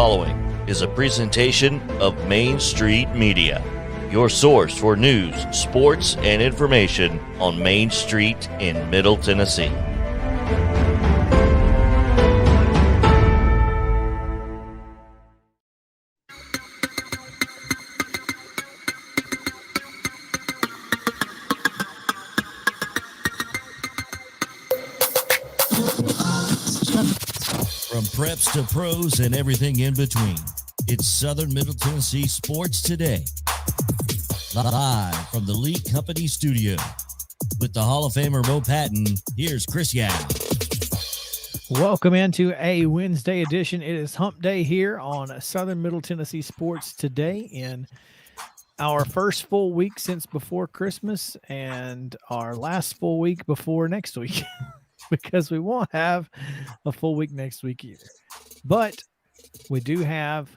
following is a presentation of Main Street Media, your source for news, sports, and information on Main Street in Middle Tennessee. From preps to pros and everything in between, it's Southern Middle Tennessee Sports Today. Live from the Lee Company studio. With the Hall of Famer Mo Patton, here's Chris Young. Welcome into a Wednesday edition. It is Hump Day here on Southern Middle Tennessee Sports Today in our first full week since before Christmas and our last full week before next week. Because we won't have a full week next week either. But we do have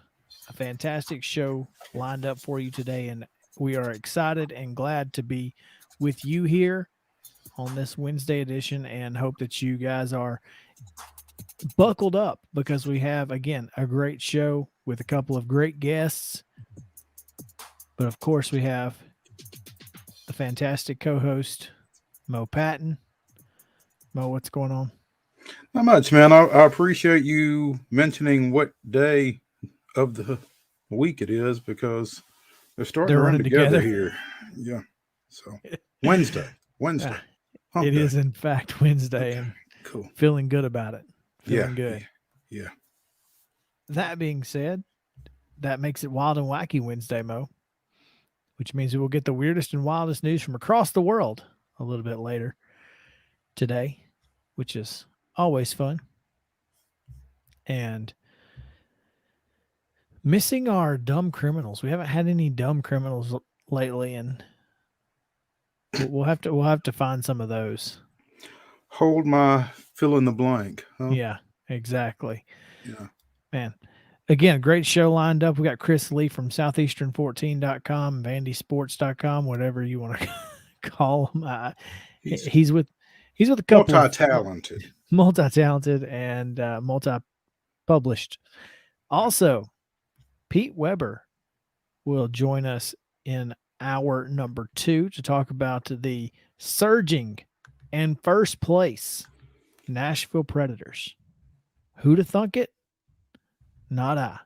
a fantastic show lined up for you today, and we are excited and glad to be with you here on this Wednesday edition, and hope that you guys are buckled up because we have, again, a great show with a couple of great guests. But, of course, we have the fantastic co-host, Mo Patton. Mo, what's going on? Not much, man. I appreciate you mentioning what day of the week it is because they're starting to run together here. Yeah. So Wednesday. It is, in fact, Wednesday. Okay. And cool. Feeling good about it. Feeling good. Yeah. That being said, that makes it Wild and Wacky Wednesday, Mo, which means we will get the weirdest and wildest news from across the world a little bit later today, which is always fun. And missing our dumb criminals. We haven't had any dumb criminals lately, and we'll have to find some of those. Hold my fill in the blank. Huh? Yeah, exactly. Yeah. Man. Again, great show lined up. We got Chris Lee from southeastern14.com, vandysports.com, whatever you want to call him. He's with a couple multi-talented and multi-published. Also, Pete Weber will join us in hour number 2 to talk about the surging and first place Nashville Predators. Who'da thunk it? Not I.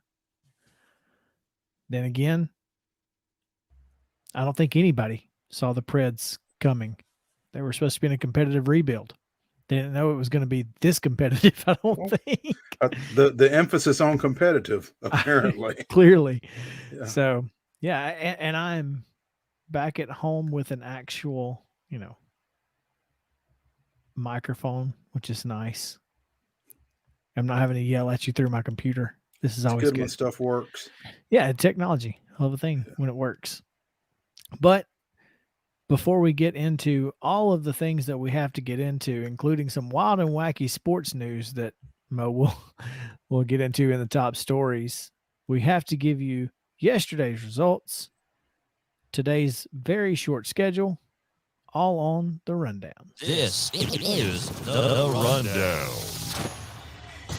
Then again, I don't think anybody saw the Preds coming. They were supposed to be in a competitive rebuild. They didn't know it was going to be this competitive, I don't think. The emphasis on competitive, apparently. Clearly. Yeah. So, yeah, and I'm back at home with an actual, microphone, which is nice. I'm not having to yell at you through my computer. This is always good when stuff works. Yeah, technology. I love a thing when it works. But before we get into all of the things that we have to get into, including some wild and wacky sports news that Mo will get into in the top stories, we have to give you yesterday's results, today's very short schedule, all on the rundown. This is the rundown.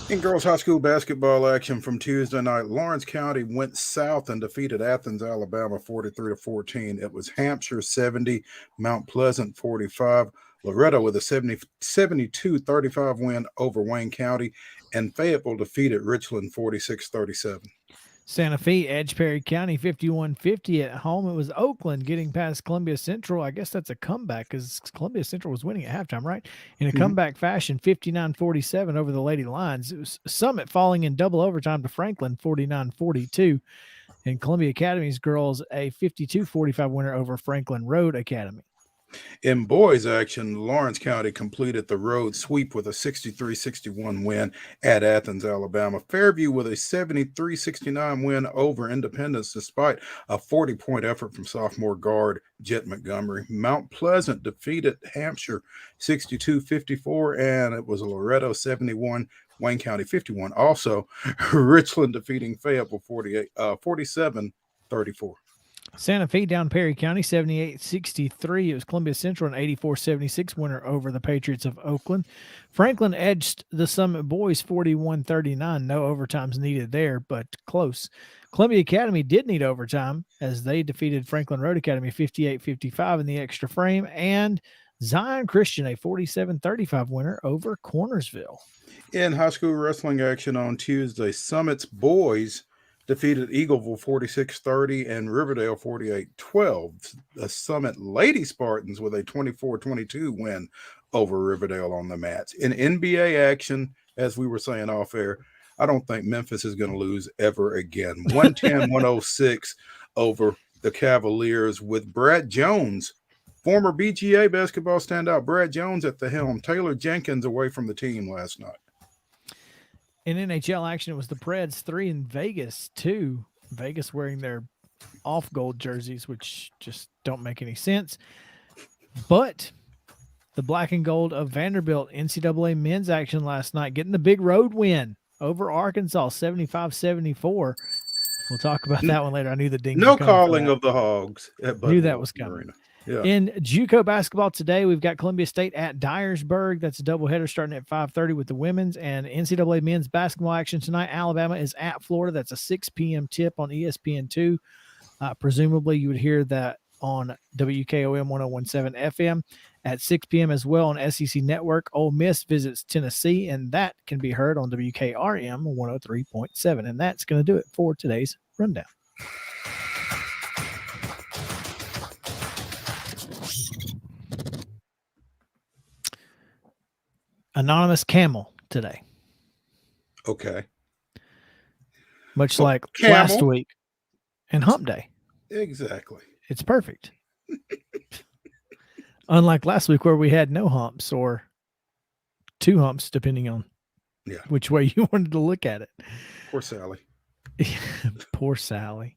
In girls high school basketball action from Tuesday night, Lawrence County went south and defeated Athens, Alabama 43-14. It was Hampshire 70, Mount Pleasant 45, Loretto with a 72-35 win over Wayne County, and Fayetteville defeated Richland 46-37. Santa Fe edged Perry County 51-50 at home. It was Oakland getting past Columbia Central. I guess that's a comeback because Columbia Central was winning at halftime, right? In a comeback fashion, 59-47 over the Lady Lions. It was Summit falling in double overtime to Franklin, 49-42. And Columbia Academy's girls a 52-45 winner over Franklin Road Academy. In boys action, Lawrence County completed the road sweep with a 63-61 win at Athens, Alabama. Fairview with a 73-69 win over Independence despite a 40-point effort from sophomore guard Jet Montgomery. Mount Pleasant defeated Hampshire 62-54, and it was Loretto 71, Wayne County 51. Also, Richland defeating Fayetteville 47-34. Santa Fe down Perry County, 78-63. It was Columbia Central, an 84-76 winner over the Patriots of Oakland. Franklin edged the Summit Boys 41-39. No overtimes needed there, but close. Columbia Academy did need overtime as they defeated Franklin Road Academy 58-55 in the extra frame. And Zion Christian, a 47-35 winner over Cornersville. In high school wrestling action on Tuesday, Summit's boys defeated Eagleville 46-30 and Riverdale 48-12. The Summit Lady Spartans with a 24-22 win over Riverdale on the mats. In NBA action, as we were saying off air, I don't think Memphis is going to lose ever again. 110-106 over the Cavaliers with Brad Jones, former BGA basketball standout Brad Jones at the helm. Taylor Jenkins away from the team last night. In NHL action, it was the Preds 3 and Vegas 2. Vegas wearing their off-gold jerseys, which just don't make any sense. But the black and gold of Vanderbilt NCAA men's action last night, getting the big road win over Arkansas, 75-74. We'll talk about that one later. I knew the ding. No calling of the Hogs. Knew that was coming. Arena. Yeah. In JUCO basketball today, we've got Columbia State at Dyersburg. That's a doubleheader starting at 5:30 with the women's. And NCAA men's basketball action tonight. Alabama is at Florida. That's a 6 p.m. tip on ESPN2. Presumably, you would hear that on WKOM 101.7 FM at 6 p.m. as well on SEC Network. Ole Miss visits Tennessee, and that can be heard on WKRM 103.7. And that's going to do it for today's rundown. Anonymous Camel today. Okay. Much like last week and Hump Day. Exactly. It's perfect. Unlike last week where we had no humps or two humps, depending on which way you wanted to look at it. Poor Sally. Poor Sally.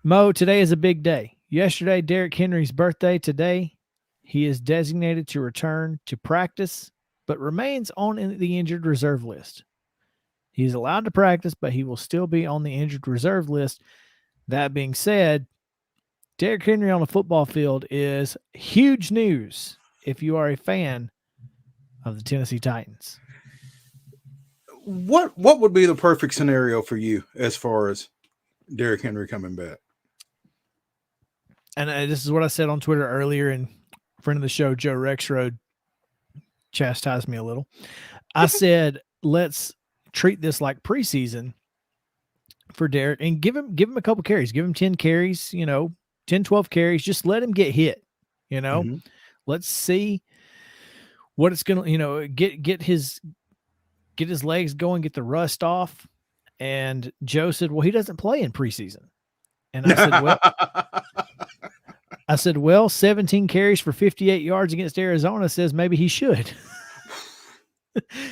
Mo, today is a big day. Yesterday, Derrick Henry's birthday. Today, he is designated to return to practice, but remains on the injured reserve list. He's allowed to practice, but he will still be on the injured reserve list. That being said, Derrick Henry on the football field is huge news if you are a fan of the Tennessee Titans. What would be the perfect scenario for you as far as Derrick Henry coming back? And this is what I said on Twitter earlier, and a friend of the show, Joe Rexroad, chastised me a little. I said, let's treat this like preseason for Derrick and give him a couple carries. Give him 10 carries, 10, 12 carries. Just let him get hit, Mm-hmm. Let's see what it's going to, get his legs going, get the rust off. And Joe said, well, he doesn't play in preseason. And I said, well, 17 carries for 58 yards against Arizona says maybe he should.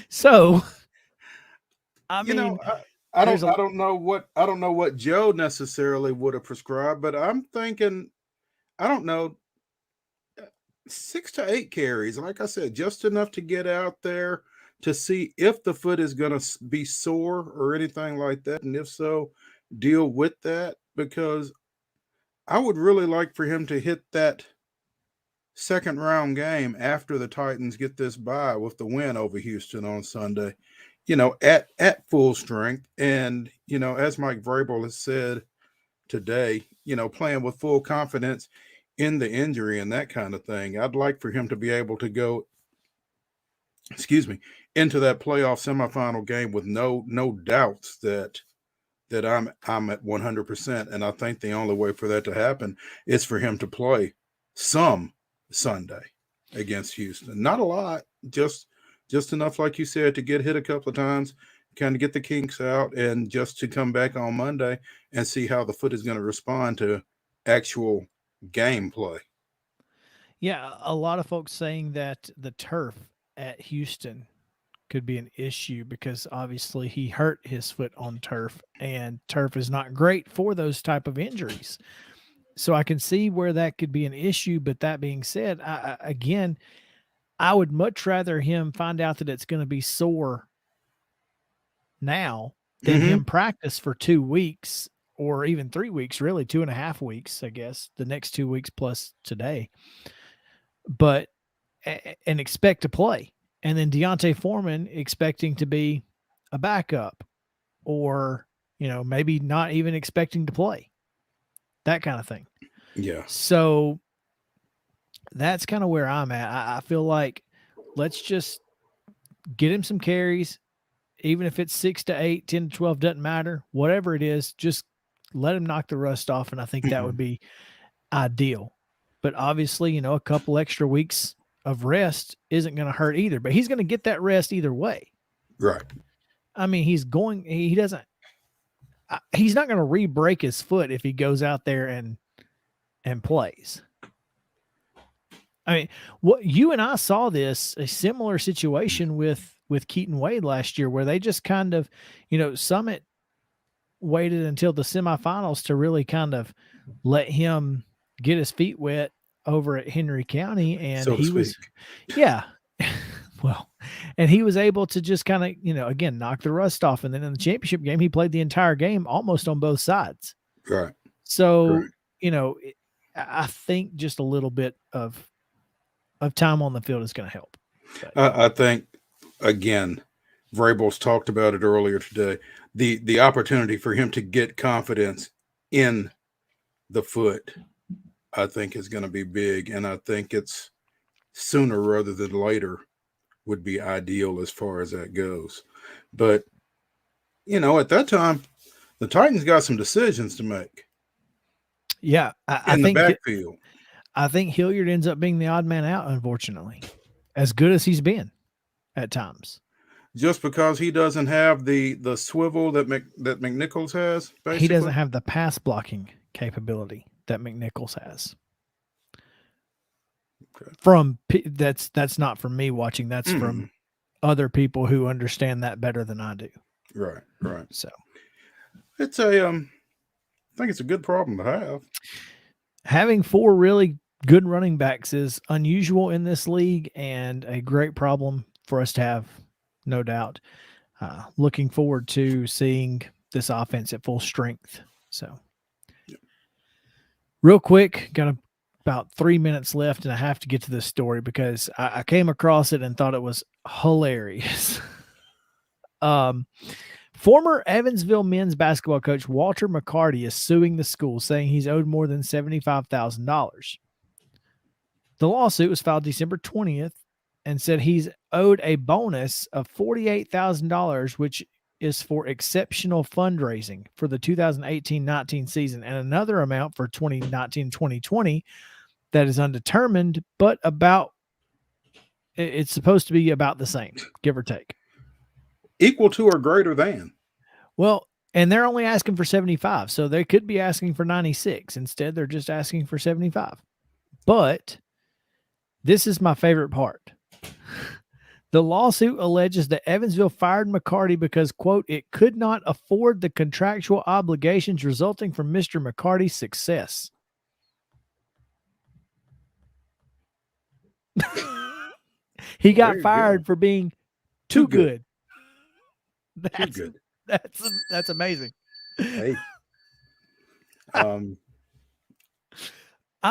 So, I don't know what Joe necessarily would have prescribed, but I'm thinking, 6 to 8 carries. Like I said, just enough to get out there to see if the foot is going to be sore or anything like that. And if so, deal with that, because I would really like for him to hit that second round game after the Titans get this bye with the win over Houston on Sunday, at full strength. And, as Mike Vrabel has said today, playing with full confidence in the injury and that kind of thing. I'd like for him to be able to go, into that playoff semifinal game with no doubts that I'm at 100%. And I think the only way for that to happen is for him to play some Sunday against Houston. Not a lot, just enough, like you said, to get hit a couple of times, kind of get the kinks out, and just to come back on Monday and see how the foot is going to respond to actual gameplay. Yeah, a lot of folks saying that the turf at Houston could be an issue because obviously he hurt his foot on turf, and turf is not great for those type of injuries. So I can see where that could be an issue. But that being said, I would much rather him find out that it's going to be sore now than him practice for 2 weeks or even 3 weeks, really 2.5 weeks, I guess, the next 2 weeks plus today, but and expect to play. And then Deontay Foreman expecting to be a backup, or, maybe not even expecting to play, that kind of thing. Yeah. So that's kind of where I'm at. I feel like let's just get him some carries, even if it's 6 to 8, 10 to 12, doesn't matter. Whatever it is, just let him knock the rust off. And I think that would be ideal. But obviously, a couple extra weeks of rest isn't going to hurt either. But he's going to get that rest either way. Right. I mean, he's not going to re-break his foot if he goes out there and plays. I mean, what you and I saw a similar situation with Keaton Wade last year, where they just kind of, Summit waited until the semifinals to really kind of let him get his feet wet over at Henry County. And so he was, well, and he was able to just kind of, again, knock the rust off. And then in the championship game, he played the entire game almost on both sides. Right. So, I think just a little bit of time on the field is going to help. I think, again, Vrabel's talked about it earlier today. The opportunity for him to get confidence in the foot, I think, is going to be big. And I think it's sooner rather than later would be ideal as far as that goes. But, at that time, the Titans got some decisions to make. Yeah. I in think the backfield. I think Hilliard ends up being the odd man out, unfortunately, as good as he's been at times. Just because he doesn't have the swivel that McNichols has, basically? He doesn't have the pass blocking capability that McNichols has. Okay. That's not from me watching. That's from other people who understand that better than I do. Right. So it's I think it's a good problem to have. Having 4 really good running backs is unusual in this league and a great problem for us to have, no doubt. Looking forward to seeing this offense at full strength. So, real quick, got about 3 minutes left, and I have to get to this story because I came across it and thought it was hilarious. Former Evansville men's basketball coach Walter McCarty is suing the school, saying he's owed more than $75,000. The lawsuit was filed December 20th and said he's owed a bonus of $48,000, which is for exceptional fundraising for the 2018-19 season, and another amount for 2019-2020 that is undetermined, but it's supposed to be about the same, give or take. Equal to or greater than. Well, and they're only asking for 75, so they could be asking for 96. Instead, they're just asking for 75. But this is my favorite part. The lawsuit alleges that Evansville fired McCarty because, quote, it could not afford the contractual obligations resulting from Mr. McCarty's success. He got fired for being too good. That's amazing. Hey. I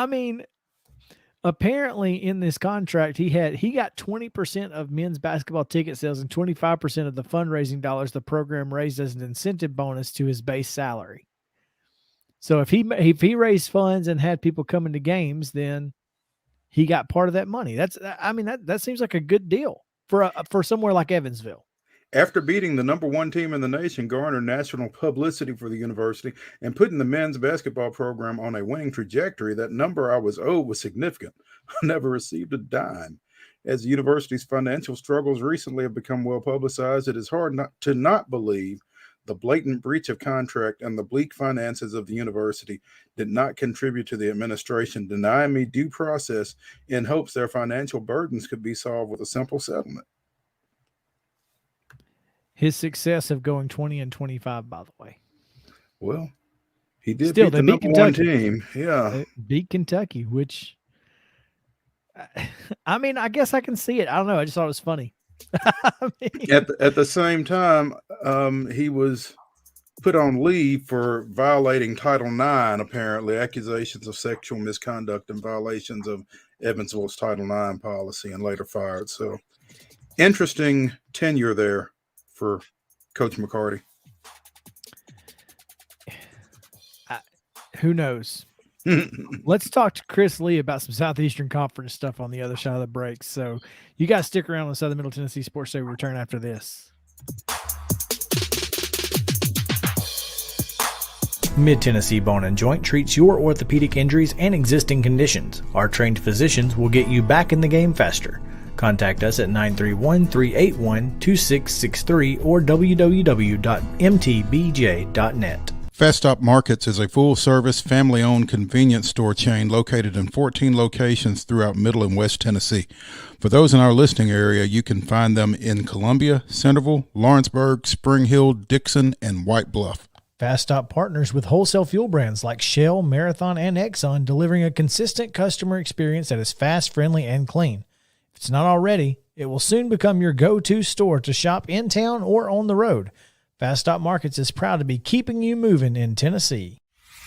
mean, apparently in this contract he got 20% of men's basketball ticket sales and 25% of the fundraising dollars the program raised as an incentive bonus to his base salary. So if he raised funds and had people coming to games, then he got part of that money. That seems like a good deal for somewhere like Evansville. After beating the number 1 team in the nation, garnered national publicity for the university, and putting the men's basketball program on a winning trajectory, that number I was owed was significant. I never received a dime. As the university's financial struggles recently have become well publicized, it is hard to not believe the blatant breach of contract and the bleak finances of the university did not contribute to the administration denying me due process in hopes their financial burdens could be solved with a simple settlement. His success of going 20-25, by the way. Well, he did still beat the number Kentucky. 1 team. Yeah. They beat Kentucky, which, I mean, I guess I can see it. I don't know. I just thought it was funny. At the same time, he was put on leave for violating Title IX, apparently, accusations of sexual misconduct and violations of Evansville's Title IX policy, and later fired. So, interesting tenure there for Coach McCarty. Who knows? Let's talk to Chris Lee about some Southeastern Conference stuff on the other side of the break. So you guys stick around on Southern Middle Tennessee Sports Day. We return after this. Mid-Tennessee Bone and Joint treats your orthopedic injuries and existing conditions. Our trained physicians will get you back in the game faster. Contact us at 931-381-2663 or www.mtbj.net. Festop Markets is a full-service, family-owned convenience store chain located in 14 locations throughout Middle and West Tennessee. For those in our listening area, you can find them in Columbia, Centerville, Lawrenceburg, Spring Hill, Dixon, and White Bluff. Festop partners with wholesale fuel brands like Shell, Marathon, and Exxon, delivering a consistent customer experience that is fast, friendly, and clean. If it's not already, it will soon become your go-to store to shop in town or on the road. Festop Markets is proud to be keeping you moving in Tennessee.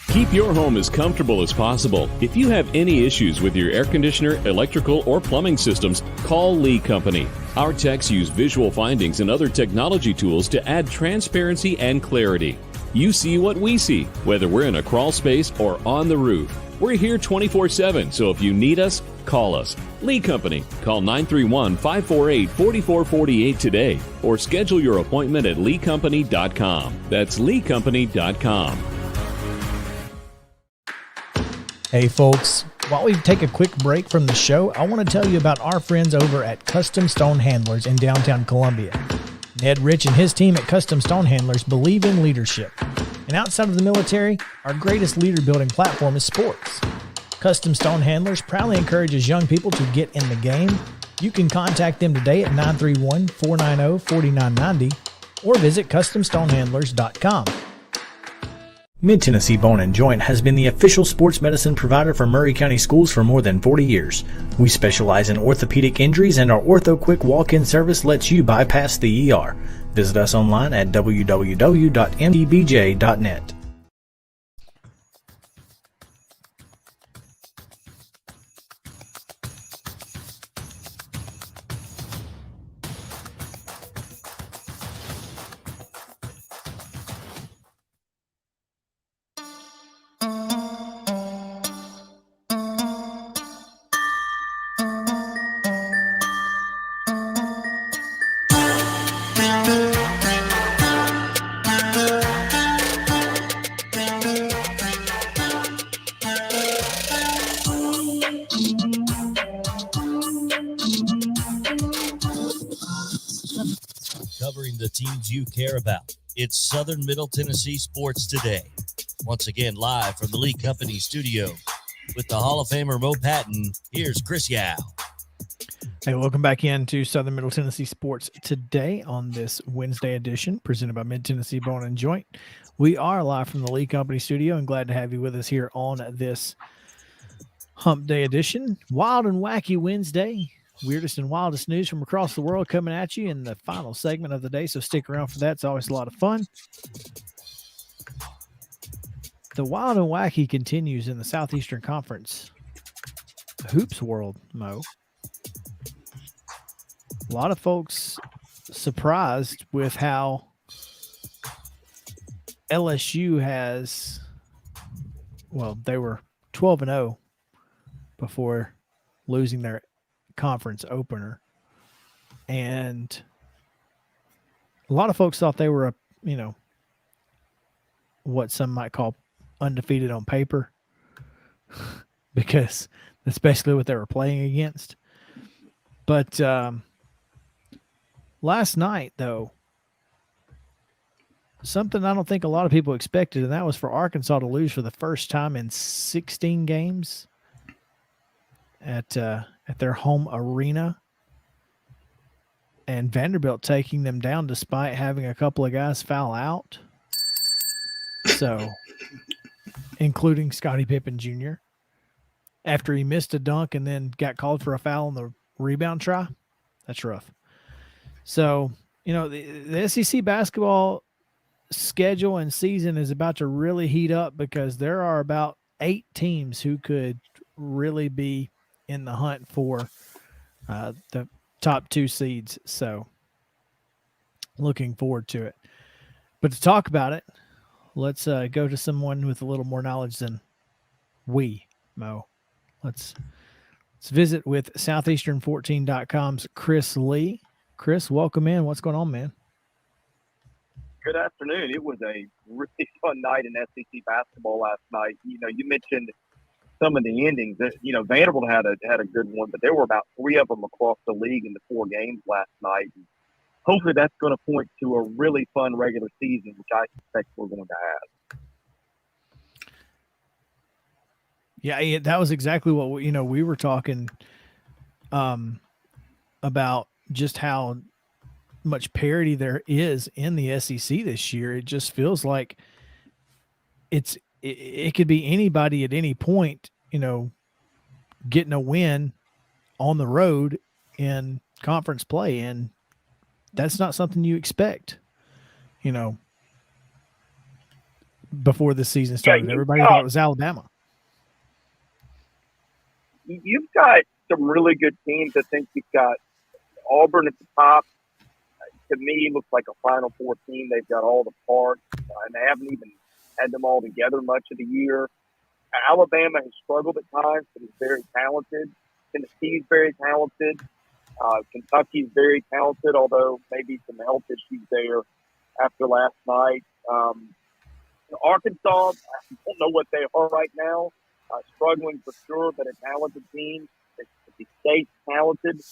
Keep your home as comfortable as possible. If you have any issues with your air conditioner, electrical, or plumbing systems, call Lee Company. Our techs use visual findings and other technology tools to add transparency and clarity. You see what we see, whether we're in a crawl space or on the roof. We're here 24/7, so if you need us, call us. Lee Company. Call 931-548-4448 today or schedule your appointment at leecompany.com. That's leecompany.com. Hey folks, while we take a quick break from the show, I want to tell you about our friends over at Custom Stone Handlers in downtown Columbia. Ned Rich and his team at Custom Stone Handlers believe in leadership. And outside of the military, our greatest leader building platform is sports. Custom Stone Handlers proudly encourages young people to get in the game. You can contact them today at 931-490-4990 or visit CustomStonehandlers.com. Mid-Tennessee Bone and Joint has been the official sports medicine provider for Maury County Schools for more than 40 years. We specialize in orthopedic injuries, and our Ortho Quick walk-in service lets you bypass the ER. Visit us online at www.mtbj.net. Covering the teams you care about. It's Southern Middle Tennessee Sports Today. Once again, live from the Lee Company studio with the Hall of Famer Mo Patton. Here's Chris Yao. Hey, welcome back into Southern Middle Tennessee Sports Today on this Wednesday edition presented by Mid-Tennessee Bone and Joint. We are live from the Lee Company studio and glad to have you with us here on this Hump Day edition. Wild and wacky Wednesday. Weirdest and wildest news from across the world coming at you in the final segment of the day, so stick around for that. It's always a lot of fun. The wild and wacky continues in the Southeastern Conference hoops world, Mo. A lot of folks surprised with how LSU has, well, they were 12-0 before losing their conference opener, and a lot of folks thought they were what some might call undefeated on paper because that's basically what they were playing against. But last night, though, something I don't think a lot of people expected, and that was for Arkansas to lose for the first time in 16 games at their home arena, and Vanderbilt taking them down despite having a couple of guys foul out. So, including Scottie Pippen Jr. after he missed a dunk and then got called for a foul on the rebound try. That's rough. So, the SEC basketball schedule and season is about to really heat up because there are about 8 teams who could really be in the hunt for the top 2 seeds. So looking forward to it. But to talk about it, let's go to someone with a little more knowledge than we, Mo. Let's visit with Southeastern14.com's Chris Lee. Chris, welcome in. What's going on, man? Good afternoon. It was a really fun night in SEC basketball last night. You mentioned some of the endings. Vanderbilt had a good one, but there were about 3 of them across the league in the 4 games last night. And hopefully that's going to point to a really fun regular season, which I suspect we're going to have. Yeah, that was exactly what we were talking about, just how much parity there is in the SEC this year. It just feels like it could be anybody at any point, getting a win on the road in conference play, and that's not something you expect, before the season started. Everybody thought it was Alabama. You've got some really good teams. I think you've got Auburn at the top. To me, it looks like a Final Four team. They've got all the parts, and they haven't even had them all together much of the year. Alabama has struggled at times, but is very talented. Tennessee's very talented. Kentucky's very talented, although maybe some health issues there after last night. Arkansas, I don't know what they are right now. Struggling for sure, but a talented team. The state's talented.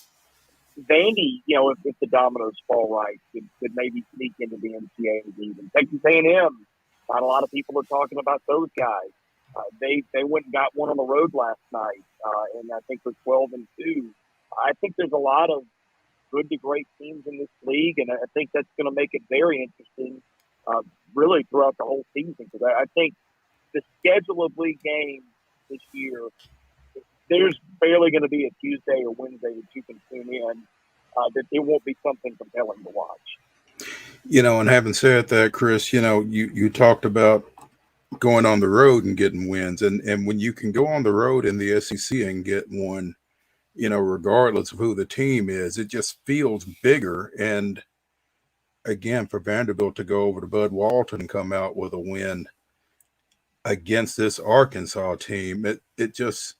Vandy, if the dominoes fall right, could maybe sneak into the NCAA even. Texas A&M, not a lot of people are talking about those guys. They went and got one on the road last night, and I think they're 12-2. I think there's a lot of good to great teams in this league, and I think that's going to make it very interesting, really throughout the whole season. Because I think the schedule of league games this year, there's barely going to be a Tuesday or Wednesday that you can tune in that it won't be something compelling to watch. And having said that, Chris, you talked about going on the road and getting wins. And when you can go on the road in the SEC and get one, regardless of who the team is, it just feels bigger. And again, for Vanderbilt to go over to Bud Walton and come out with a win against this Arkansas team, it just,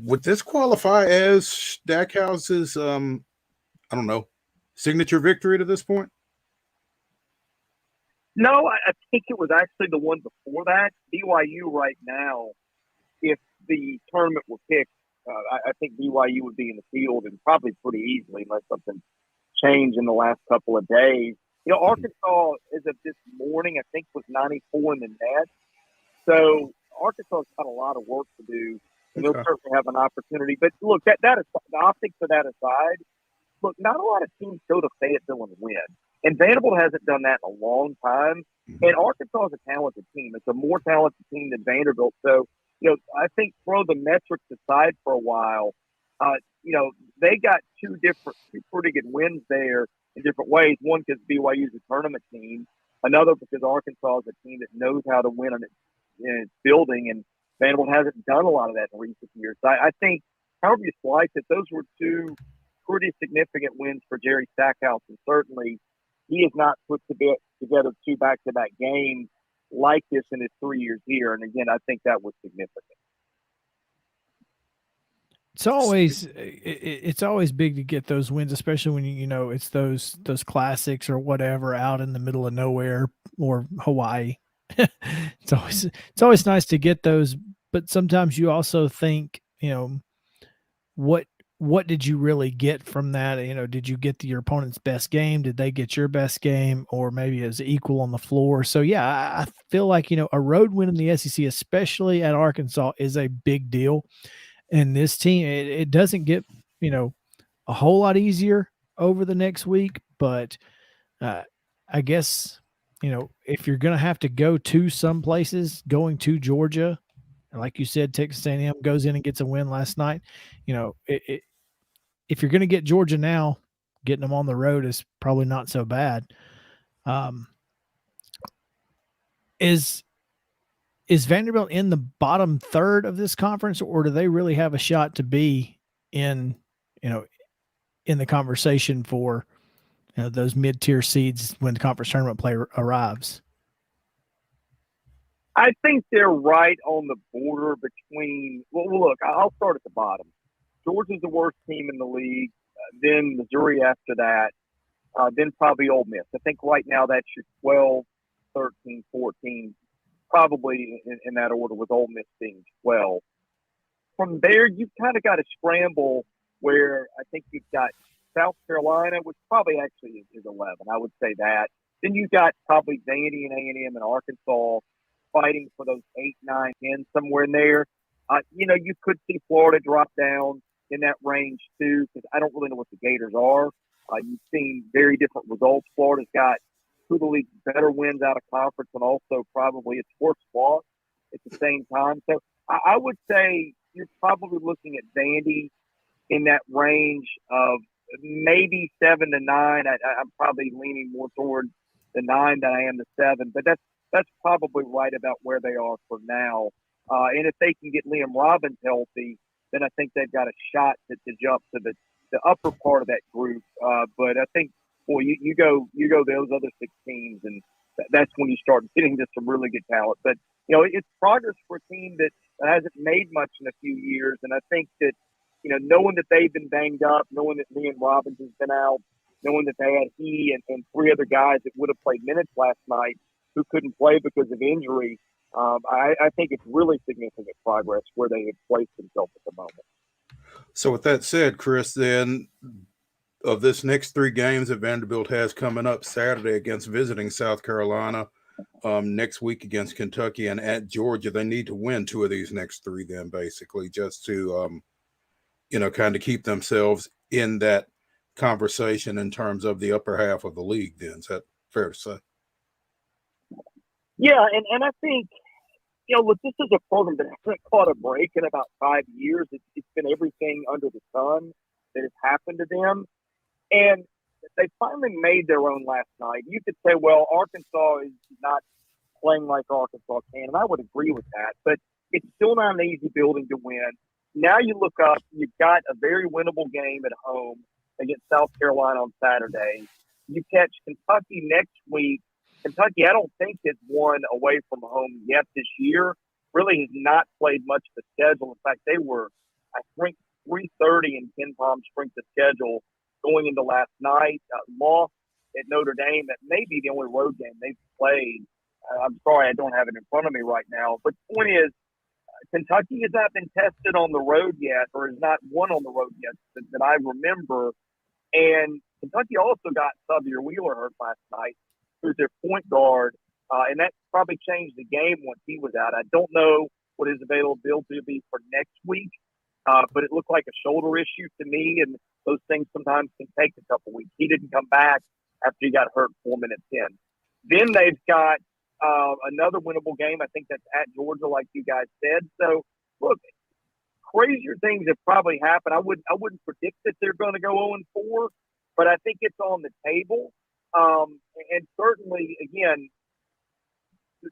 would this qualify as Stackhouse's, signature victory to this point? No, I think it was actually the one before that. BYU right now, if the tournament were picked, I think BYU would be in the field, and probably pretty easily unless something changed in the last couple of days. Arkansas, as of this morning, I think was 94 in the net. So Arkansas's got a lot of work to do, and they'll certainly have an opportunity. But look, that is the optics of that aside. Look, not a lot of teams go to Fayetteville and win, and Vanderbilt hasn't done that in a long time. And Arkansas is a talented team; it's a more talented team than Vanderbilt. So, I think throw the metrics aside for a while. They got two pretty good wins there in different ways. One because BYU is a tournament team. Another because Arkansas is a team that knows how to win in its building, and Vanderbilt hasn't done a lot of that in recent years. So I think, however you slice it, those were two pretty significant wins for Jerry Stackhouse, and certainly he has not put together 2 back-to-back games like this in his 3 years here. And again, I think that was significant. It's always big to get those wins, especially when it's those classics or whatever out in the middle of nowhere or Hawaii. It's always nice to get those, but sometimes you also think, what did you really get from that? Did you get your opponent's best game? Did they get your best game? Or maybe it was equal on the floor? So yeah, I feel like, a road win in the SEC, especially at Arkansas, is a big deal. And this team, it doesn't get, a whole lot easier over the next week, but I guess, if you're going to have to go to some places, going to Georgia, like you said, Texas A&M goes in and gets a win last night. If you're going to get Georgia now, getting them on the road is probably not so bad. Is Vanderbilt in the bottom third of this conference, or do they really have a shot to be in the conversation for those mid-tier seeds when the conference tournament play arrives? I think they're right on the border between. Well, look, I'll start at the bottom. Georgia's the worst team in the league. Then Missouri after that. Then probably Ole Miss. I think right now that's your 12, 13, 14, probably in that order, with Ole Miss being 12. From there, you've kind of got to scramble where I think you've got South Carolina, which probably actually is 11. I would say that. Then you've got probably Vandy and A&M and Arkansas fighting for those 8, 9, 10, somewhere in there. You could see Florida drop down in that range too, because I don't really know what the Gators are. You've seen very different results. Florida's got two of the league's better wins out of conference, and also probably its worst loss at the same time. So I would say you're probably looking at Vandy in that range of maybe 7 to 9. I'm probably leaning more toward the 9 than I am the 7, but that's probably right about where they are for now. And if they can get Liam Robbins healthy, then I think they've got a shot to jump to the upper part of that group. But I think, boy, you go those other 6 teams, and that's when you start getting to some really good talent. But it's progress for a team that hasn't made much in a few years, and I think that knowing that they've been banged up, knowing that Liam Robbins has been out, knowing that they had and 3 other guys that would have played minutes last night who couldn't play because of injury, I think it's really significant progress where they have placed themselves at the moment. So with that said, Chris, then of this next 3 games that Vanderbilt has coming up Saturday against visiting South Carolina, next week against Kentucky, and at Georgia, they need to win 2 of these next 3 then basically just to, kind of keep themselves in that conversation in terms of the upper half of the league then. Is that fair to say? Yeah, and I think, look, this is a program that hasn't caught a break in about 5 years. It's been everything under the sun that has happened to them. And they finally made their own last night. You could say, well, Arkansas is not playing like Arkansas can, and I would agree with that. But it's still not an easy building to win. Now you look up, you've got a very winnable game at home against South Carolina on Saturday. You catch Kentucky next week. Kentucky, I don't think, has won away from home yet this year. Really has not played much of the schedule. In fact, they were, I think, 330 in Ken Palm's strength of schedule going into last night. Lost at Notre Dame. That may be the only road game they've played. I'm sorry, I don't have it in front of me right now. But the point is, Kentucky has not been tested on the road yet, or has not won on the road yet that I remember. And Kentucky also got Xavier Wheeler hurt last night, who's their point guard, and that probably changed the game once he was out. I don't know what his availability will be for next week, but it looked like a shoulder issue to me, and those things sometimes can take a couple weeks. He didn't come back after he got hurt 4 minutes in. Then they've got another winnable game. I think that's at Georgia, like you guys said. So, look, crazier things have probably happened. I wouldn't predict that they're going to go 0-4, but I think it's on the table. And certainly, again,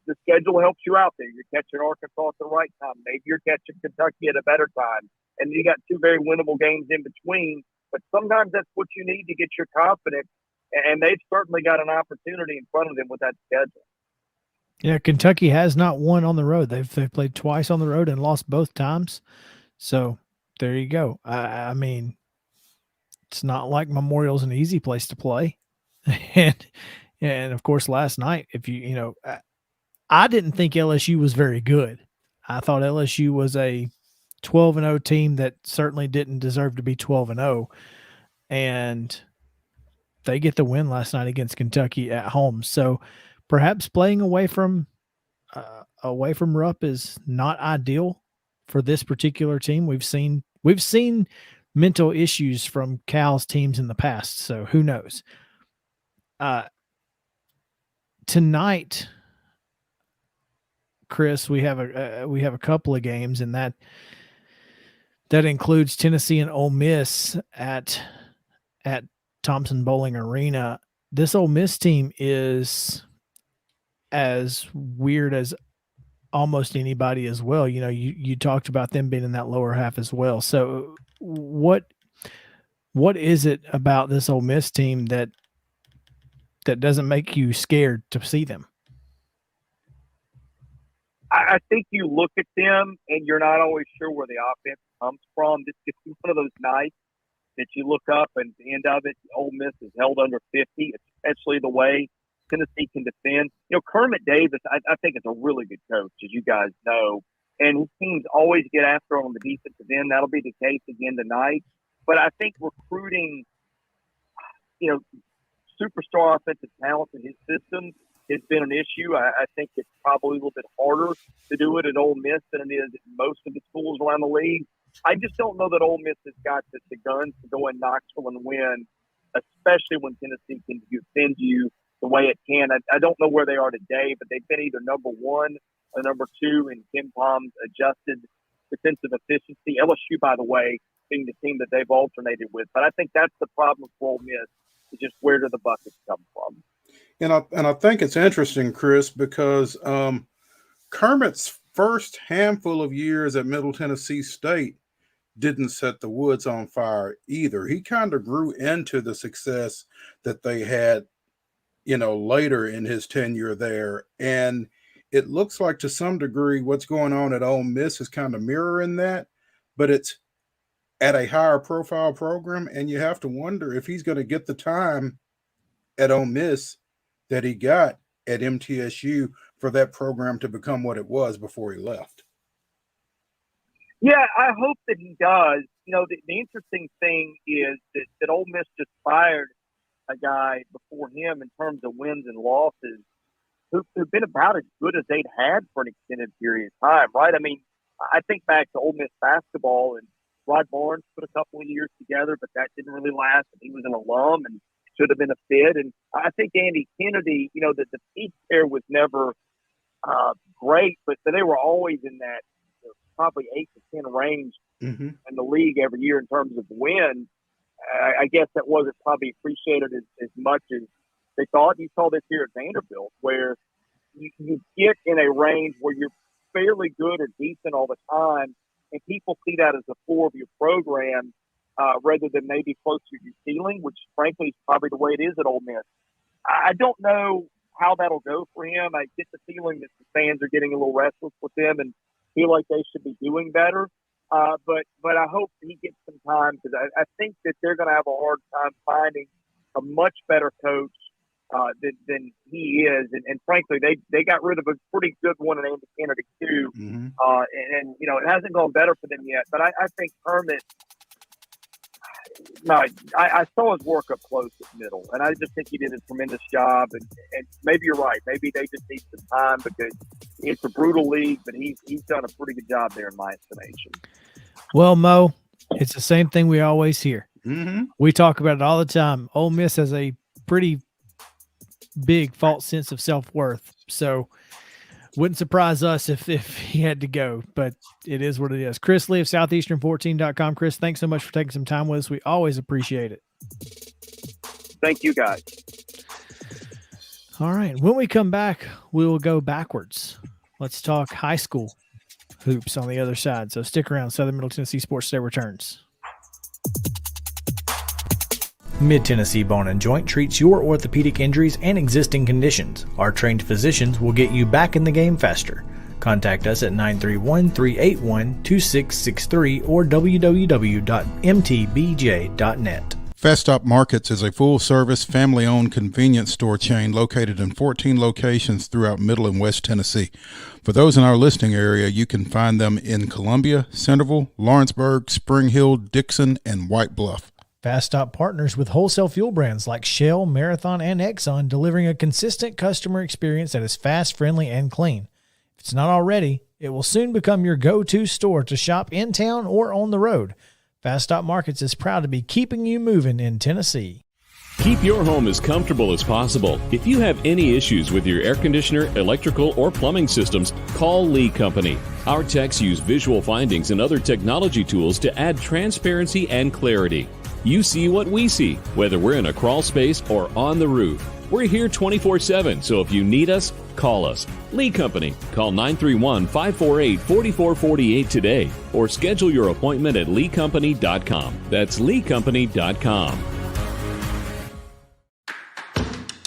the schedule helps you out there. You're catching Arkansas at the right time. Maybe you're catching Kentucky at a better time. And you got 2 very winnable games in between. But sometimes that's what you need to get your confidence. And they've certainly got an opportunity in front of them with that schedule. Yeah, Kentucky has not won on the road. They've played twice on the road and lost both times. So there you go. I mean, it's not like Memorial's an easy place to play. And of course, last night, I didn't think LSU was very good. I thought LSU was a 12-0 team that certainly didn't deserve to be 12-0. And they get the win last night against Kentucky at home. So perhaps playing away from Rupp is not ideal for this particular team. We've seen mental issues from Cal's teams in the past, so who knows? Tonight, Chris, we have a couple of games, and that includes Tennessee and Ole Miss at Thompson Bowling Arena. This Ole Miss team is as weird as almost anybody as well. You know, you talked about them being in that lower half as well. So what is it about this Ole Miss team that doesn't make you scared to see them? I think you look at them and you're not always sure where the offense comes from. This is one of those nights that you look up and at the end of it, Ole Miss is held under 50, especially the way Tennessee can defend. You know, Kermit Davis, I think, is a really good coach, as you guys know. And his teams always get after him on the defensive end. That'll be the case again tonight. But I think recruiting, you know, superstar offensive talent in his system has been an issue. I think it's probably a little bit harder to do it at Ole Miss than it is at most of the schools around the league. I just don't know that Ole Miss has got the guns to go in Knoxville and win, especially when Tennessee can defend you the way it can. I don't know where they are today, but they've been either number one or number two in Ken Palm's adjusted defensive efficiency. LSU, by the way, being the team that they've alternated with. But I think that's the problem for Ole Miss, is just where do the buckets come from. And I think it's interesting, Chris, because Kermit's first handful of years at Middle Tennessee State didn't set the woods on fire either. He kind of grew into the success that they had, you know, later in his tenure there. And it looks like to some degree what's going on at Ole Miss is kind of mirroring that, but it's at a higher profile program. And you have to wonder if he's going to get the time at Ole Miss that he got at MTSU for that program to become what it was before he left. Yeah, I hope that he does. You know, the interesting thing is that Ole Miss just fired a guy before him in terms of wins and losses who've been about as good as they'd had for an extended period of time, right? I mean, I think back to Ole Miss basketball, and Rod Barnes put a couple of years together, but that didn't really last. And he was an alum and should have been a fit. And I think Andy Kennedy, you know, the peak there was never great, but they were always in that probably 8 to 10 range in the league every year in terms of wins. I guess that wasn't probably appreciated as much as they thought. You saw this here at Vanderbilt, where you get in a range where you're fairly good or decent all the time, and people see that as the floor of your program rather than maybe close to your ceiling, which frankly is probably the way it is at Ole Miss. I don't know how that'll go for him. I get the feeling that the fans are getting a little restless with him and feel like they should be doing better. But I hope he gets some time, because I think that they're going to have a hard time finding a much better coach than he is. And frankly, they got rid of a pretty good one in Andy Kennedy too. And, you know, it hasn't gone better for them yet. But I think Kermit, I saw his work up close at Middle, and I just think he did a tremendous job. And maybe you're right. Maybe they just need some time, because it's a brutal league, but he's done a pretty good job there in my estimation. Well, Mo, it's the same thing we always hear. We talk about it all the time. Ole Miss has a pretty big false sense of self-worth. So wouldn't surprise us if he had to go, but it is what it is. Chris Lee of Southeastern14.com. Chris, thanks so much for taking some time with us. We always appreciate it. Thank you, guys. All right. When we come back, we will go backwards. Let's talk high school hoops on the other side. So stick around. Southern Middle Tennessee Sports Today returns. Mid-Tennessee Bone & Joint treats your orthopedic injuries and existing conditions. Our trained physicians will get you back in the game faster. Contact us at 931-381-2663 or www.mtbj.net. Festop Markets is a full-service, family-owned convenience store chain located in 14 locations throughout Middle and West Tennessee. For those in our listening area, you can find them in Columbia, Centerville, Lawrenceburg, Spring Hill, Dixon, and White Bluff. Festop partners with wholesale fuel brands like Shell, Marathon, and Exxon, delivering a consistent customer experience that is fast, friendly, and clean. If it's not already, it will soon become your go-to store to shop in town or on the road. Festop Markets is proud to be keeping you moving in Tennessee. Keep your home as comfortable as possible. If you have any issues with your air conditioner, electrical, or plumbing systems, call Lee Company. Our techs use visual findings and other technology tools to add transparency and clarity. You see what we see, whether we're in a crawl space or on the roof. We're here 24/7, so if you need us, call us. Lee Company. Call 931-548-4448 today or schedule your appointment at leecompany.com. That's leecompany.com.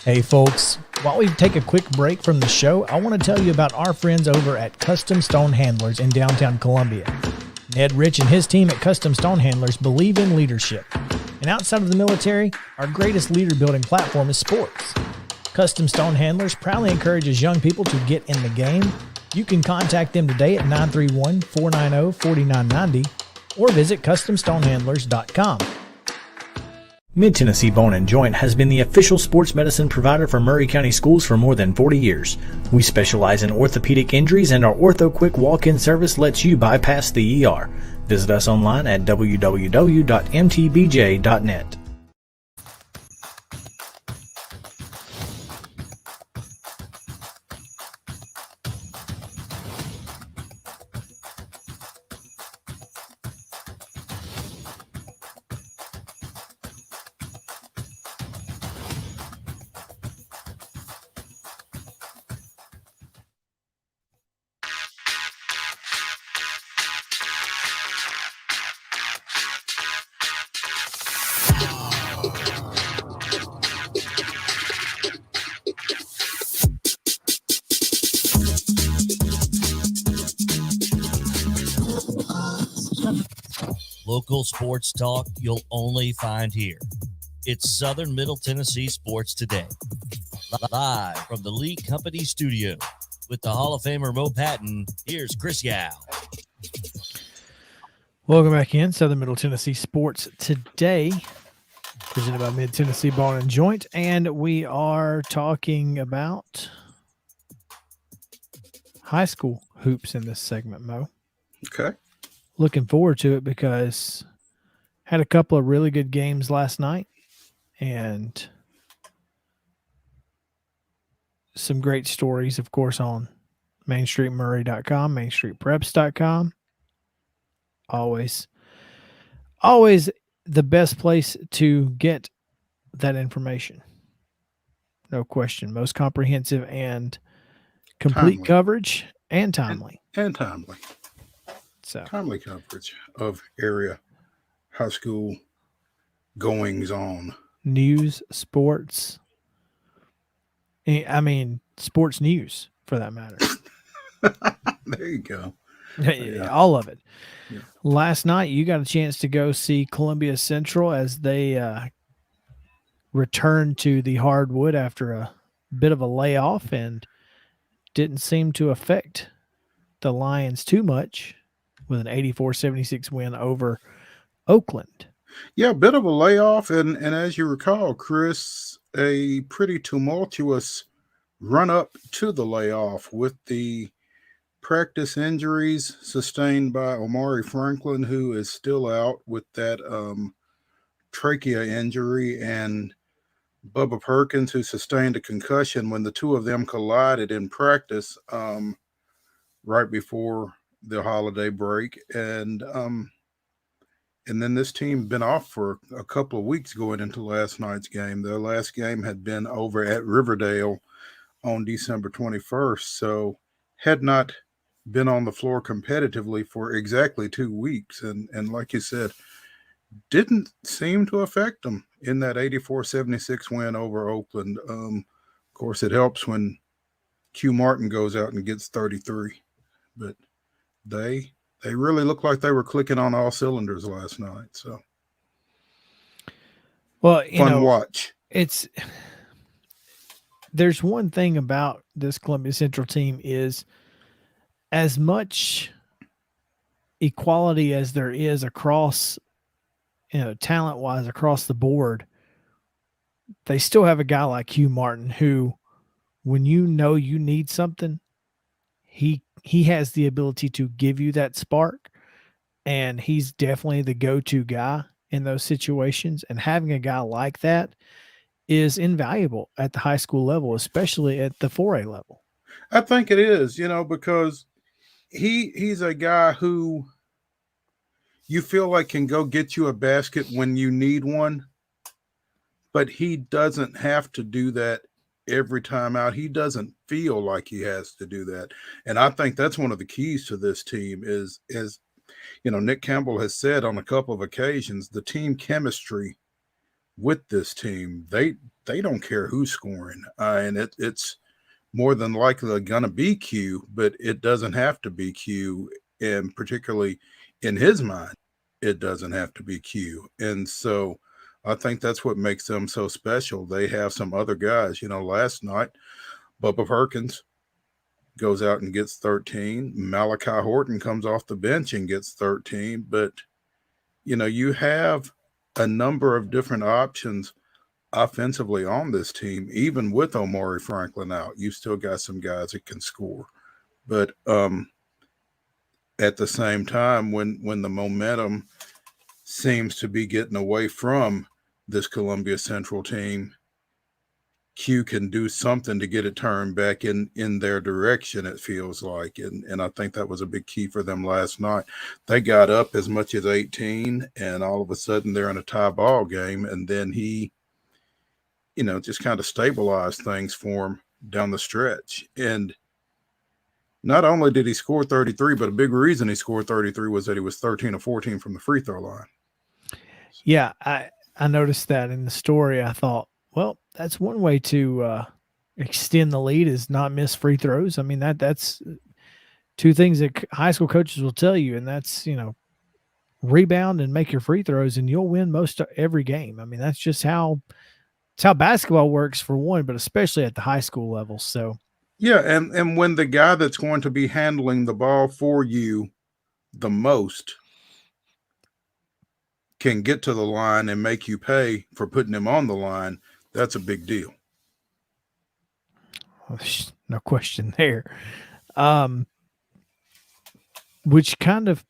Hey folks, while we take a quick break from the show, I want to tell you about our friends over at Custom Stone Handlers in downtown Columbia. Ned Rich and his team at Custom Stone Handlers believe in leadership. And outside of the military, our greatest leader building platform is sports. Custom Stone Handlers proudly encourages young people to get in the game. You can contact them today at 931-490-4990 or visit CustomStonehandlers.com. Mid-Tennessee Bone and Joint has been the official sports medicine provider for Murray County Schools for more than 40 years. We specialize in orthopedic injuries, and our Ortho Quick walk-in service lets you bypass the ER. Visit us online at www.mtbj.net. Local sports talk you'll only find here. It's Southern Middle Tennessee Sports Today. Live from the Lee Company studio with the Hall of Famer Mo Patton, here's Chris Yao. Welcome back in Southern Middle Tennessee Sports Today, presented by Mid-Tennessee Bone and Joint, and we are talking about high school hoops in this segment, Mo. Okay. Looking forward to it because had a couple of really good games last night and some great stories, of course, on MainStreetMurray.com, MainStreetPreps.com. Always the best place to get that information. No question. Most comprehensive and complete coverage and timely. And timely. So Timely coverage of area high school goings on. News, sports. I mean, sports news for that matter. There you go. Yeah. All of it. Yeah. Last night, you got a chance to go see Columbia Central as they returned to the hardwood after a bit of a layoff and didn't seem to affect the Lions too much with an 84-76 win over Oakland. Yeah, a bit of a layoff, and as you recall, Chris, a pretty tumultuous run-up to the layoff with the practice injuries sustained by Omari Franklin, who is still out with that trachea injury, and Bubba Perkins, who sustained a concussion when the two of them collided in practice right before the holiday break. And then this team been off for a couple of weeks going into last night's game. Their last game had been over at Riverdale on December 21st, so had not been on the floor competitively for exactly 2 weeks. And like you said, didn't seem to affect them in that 84-76 win over Oakland. Of course, it helps when Q Martin goes out and gets 33, but they really looked like they were clicking on all cylinders last night. So, well, fun watch. There's one thing about this Columbia Central team is as much equality as there is across, talent-wise across the board, they still have a guy like Hugh Martin who, when you need something, he has the ability to give you that spark, and he's definitely the go-to guy in those situations. And having a guy like that is invaluable at the high school level, especially at the 4A level. I think it is, because he's a guy who you feel like can go get you a basket when you need one, but he doesn't have to do that every time out. He doesn't feel like he has to do that. And I think that's one of the keys to this team is Nick Campbell has said on a couple of occasions, the team chemistry with this team, they don't care who's scoring. And it's more than likely going to be Q, but it doesn't have to be Q. And particularly in his mind, it doesn't have to be Q. And so I think that's what makes them so special. They have some other guys. Last night, Bubba Perkins goes out and gets 13. Malachi Horton comes off the bench and gets 13. But, you have a number of different options offensively on this team. Even with Omari Franklin out, you still got some guys that can score. But at the same time, when the momentum seems to be getting away from this Columbia Central team, Q can do something to get it turned back in their direction, it feels like. And I think that was a big key for them last night. They got up as much as 18, and all of a sudden they're in a tie ball game. And then he, just kind of stabilized things for him down the stretch. And not only did he score 33, but a big reason he scored 33 was that he was 13 of 14 from the free throw line. Yeah, I noticed that in the story. I thought, well, that's one way to extend the lead is not miss free throws. I mean, that's two things that high school coaches will tell you, and that's, rebound and make your free throws, and you'll win most every game. I mean, that's just how basketball works for one, but especially at the high school level. So, yeah, and when the guy that's going to be handling the ball for you the most can get to the line and make you pay for putting him on the line, that's a big deal. No question there. Which kind of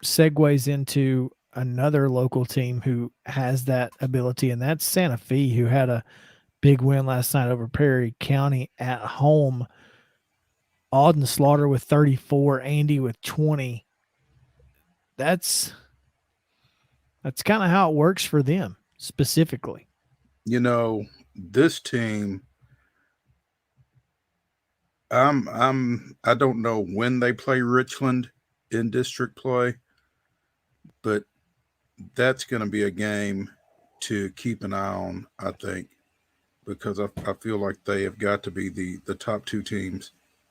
segues into another local team who has that ability, and that's Santa Fe, who had a big win last night over Perry County at home. Auden Slaughter with 34, Andy with 20. That's kind of how it works for them specifically. This team, I don't know when they play Richland in district play, but that's going to be a game to keep an eye on, I think, because I feel like they have got to be the top two teams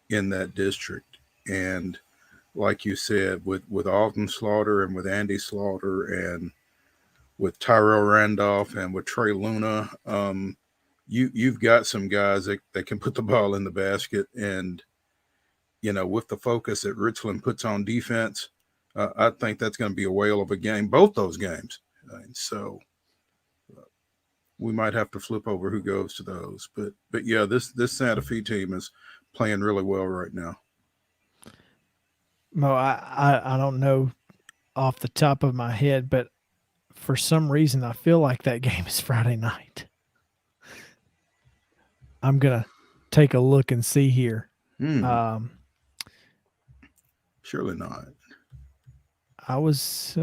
in that district. And like you said, with Alton Slaughter and with Andy Slaughter and with Tyrell Randolph and with Trey Luna, you've got some guys that can put the ball in the basket. And, with the focus that Richland puts on defense, I think that's going to be a whale of a game, both those games. And so we might have to flip over who goes to those. But yeah, this Santa Fe team is playing really well right now. Mo, I don't know off the top of my head, but for some reason I feel like that game is Friday night. I'm going to take a look and see here. Surely not. I was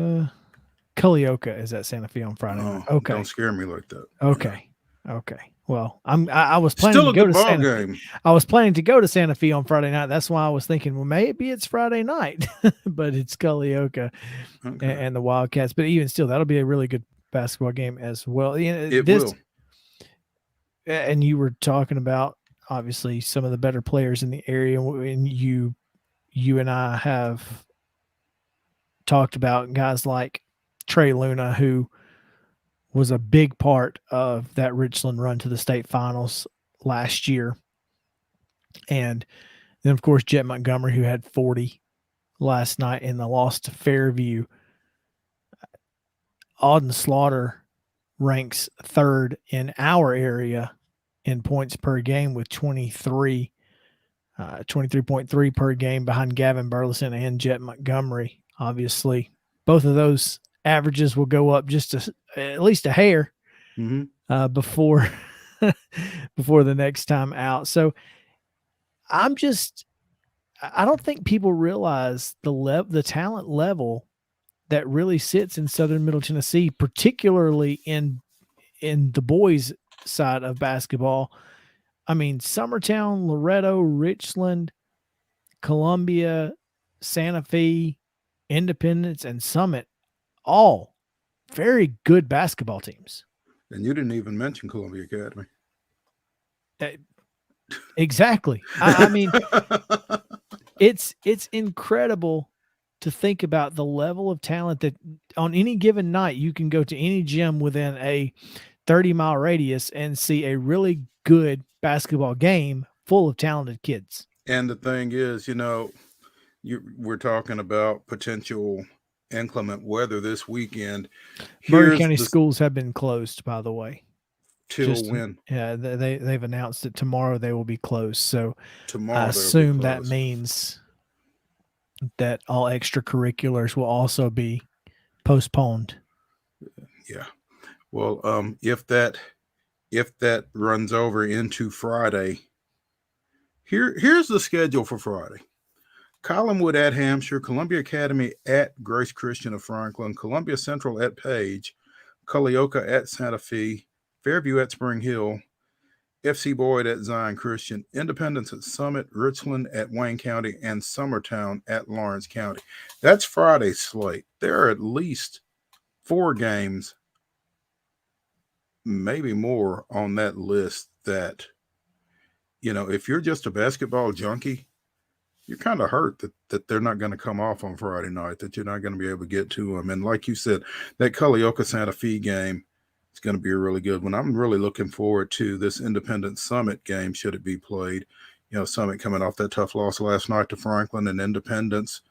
Culleoka is at Santa Fe on Friday night. Okay. Don't scare me like that. Okay. Well, I was planning still to go to ball Santa game. I was planning to go to Santa Fe on Friday night. That's why I was thinking, well, maybe it's Friday night, but it's Culleoka and the Wildcats. But even still, that'll be a really good basketball game as well. It will. And you were talking about obviously some of the better players in the area, and you and I have talked about guys like Trey Luna, who was a big part of that Richland run to the state finals last year. And then, of course, Jet Montgomery, who had 40 last night in the loss to Fairview. Auden Slaughter ranks third in our area in points per game with 23.3 per game behind Gavin Burleson and Jet Montgomery. Obviously, both of those averages will go up just at least a hair before the next time out. So I don't think people realize the talent level that really sits in Southern Middle Tennessee, particularly in the boys' side of basketball. I mean, Summertown, Loretto, Richland, Columbia, Santa Fe, Independence, and Summit, all very good basketball teams. And you didn't even mention Columbia Academy. Exactly. I mean, it's incredible to think about the level of talent that on any given night you can go to any gym within a 30-mile radius and see a really good basketball game full of talented kids. And the thing is, we're talking about potential inclement weather this weekend. Murray County schools have been closed, by the way. Till when? Yeah, they've announced that tomorrow they will be closed. So tomorrow I assume that means that all extracurriculars will also be postponed. Yeah. Well, if that runs over into Friday, here's the schedule for Friday. Collinwood at Hampshire, Columbia Academy at Grace Christian of Franklin, Columbia Central at Page, Culleoka at Santa Fe, Fairview at Spring Hill, FC Boyd at Zion Christian, Independence at Summit, Richland at Wayne County, and Summertown at Lawrence County. That's Friday's slate. There are at least 4 games, maybe more, on that list that, if you're just a basketball junkie, you're kind of hurt that they're not going to come off on Friday night, that you're not going to be able to get to them. And like you said, that Culleoka Santa Fe game is going to be a really good one. I'm really looking forward to this Independence Summit game, should it be played. Summit coming off that tough loss last night to Franklin, and Independence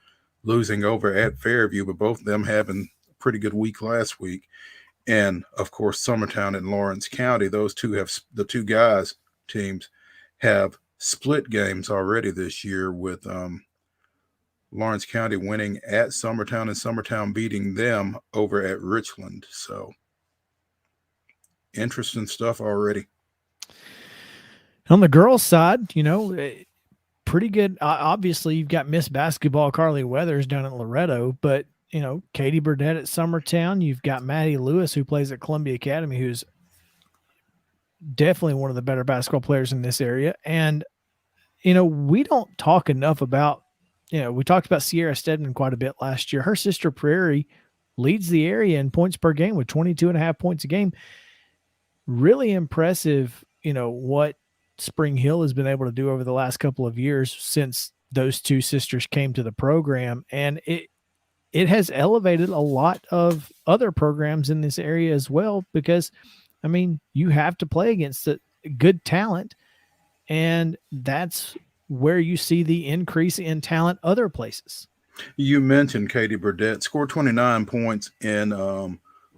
losing over at Fairview, but both of them having a pretty good week last week. And, of course, Summertown and Lawrence County, the two guys teams have split games already this year, with Lawrence County winning at Summertown and Summertown beating them over at Richland. So interesting stuff already. On the girls' side, pretty good. Obviously, you've got Miss Basketball Carly Weathers down at Loretto, but Katie Burdett at Summertown. You've got Maddie Lewis, who plays at Columbia Academy, who's definitely one of the better basketball players in this area. And, we don't talk enough about, we talked about Sierra Stedman quite a bit last year. Her sister Prairie leads the area in points per game with 22.5 points a game. Really impressive, what Spring Hill has been able to do over the last couple of years since those two sisters came to the program. And it has elevated a lot of other programs in this area as well, because you have to play against the good talent, and that's where you see the increase in talent other places. You mentioned Katie Burdett scored 29 points in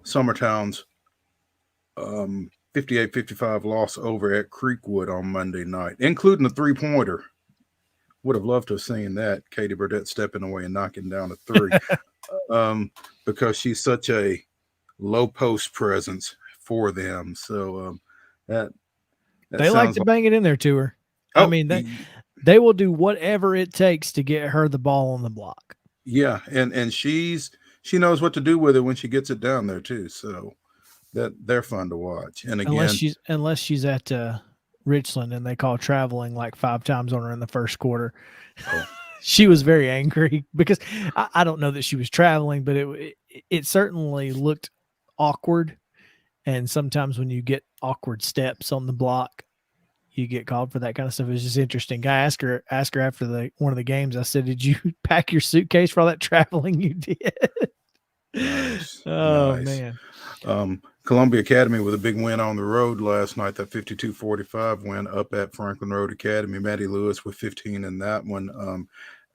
Summertown's 58-55 loss over at Creekwood on Monday night, including a 3-pointer. Would have loved to have seen that. Katie Burdett stepping away and knocking down a 3 because she's such a low post presence for them. So that they like to bang it in there to her. They will do whatever it takes to get her the ball on the block. Yeah, and she knows what to do with it when she gets it down there too. So that they're fun to watch. And again, unless she's at Richland and they call traveling like 5 times on her in the first quarter. Oh. She was very angry because I don't know that she was traveling, but it certainly looked awkward. And sometimes when you get awkward steps on the block, you get called for that kind of stuff. It's just interesting. I asked her after one of the games. I said, "Did you pack your suitcase for all that traveling you did?" Nice. Oh, nice. Man. Columbia Academy with a big win on the road last night. That 52-45 win up at Franklin Road Academy. Maddie Lewis with 15 in that one.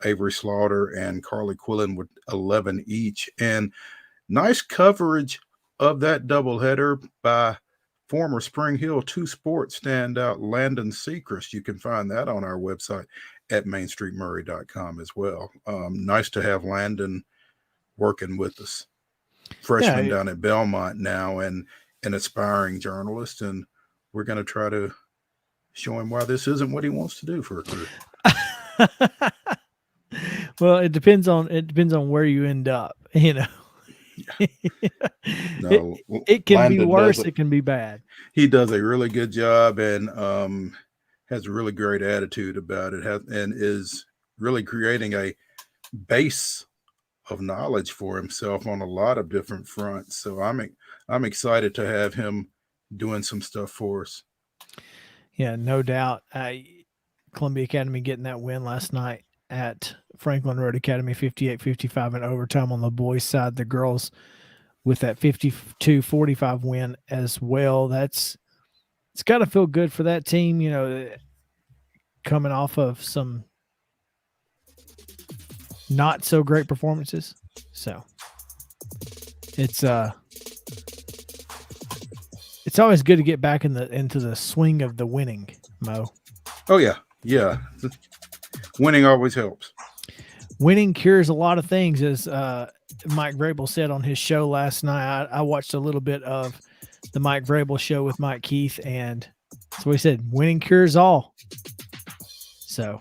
Avery Slaughter and Carly Quillen with 11 each. And nice coverage of that doubleheader by former Spring Hill 2 Sports standout Landon Sechrist. You can find that on our website at mainstreetmurray.com as well. Nice to have Landon working with us. Freshman down at Belmont now, and an aspiring journalist, and we're going to try to show him why this isn't what he wants to do for a career. Well, it depends on where you end up, No, it can be Landon worse. It can be bad. He does a really good job and has a really great attitude about it, and is really creating a base of knowledge for himself on a lot of different fronts. So I'm excited to have him doing some stuff for us. Yeah, no doubt. Columbia Academy getting that win last night at Franklin Road Academy, 58-55 in overtime on the boys' side. The girls with that 52-45 win as well. It's got to feel good for that team, you know, coming off of some not so great performances. So it's always good to get back into the swing of the winning, Mo. Oh yeah. Winning always helps. Winning cures a lot of things, as Mike Vrabel said on his show last night. I watched a little bit of the Mike Vrabel show with Mike Keith, and that's what he said. Winning cures all. So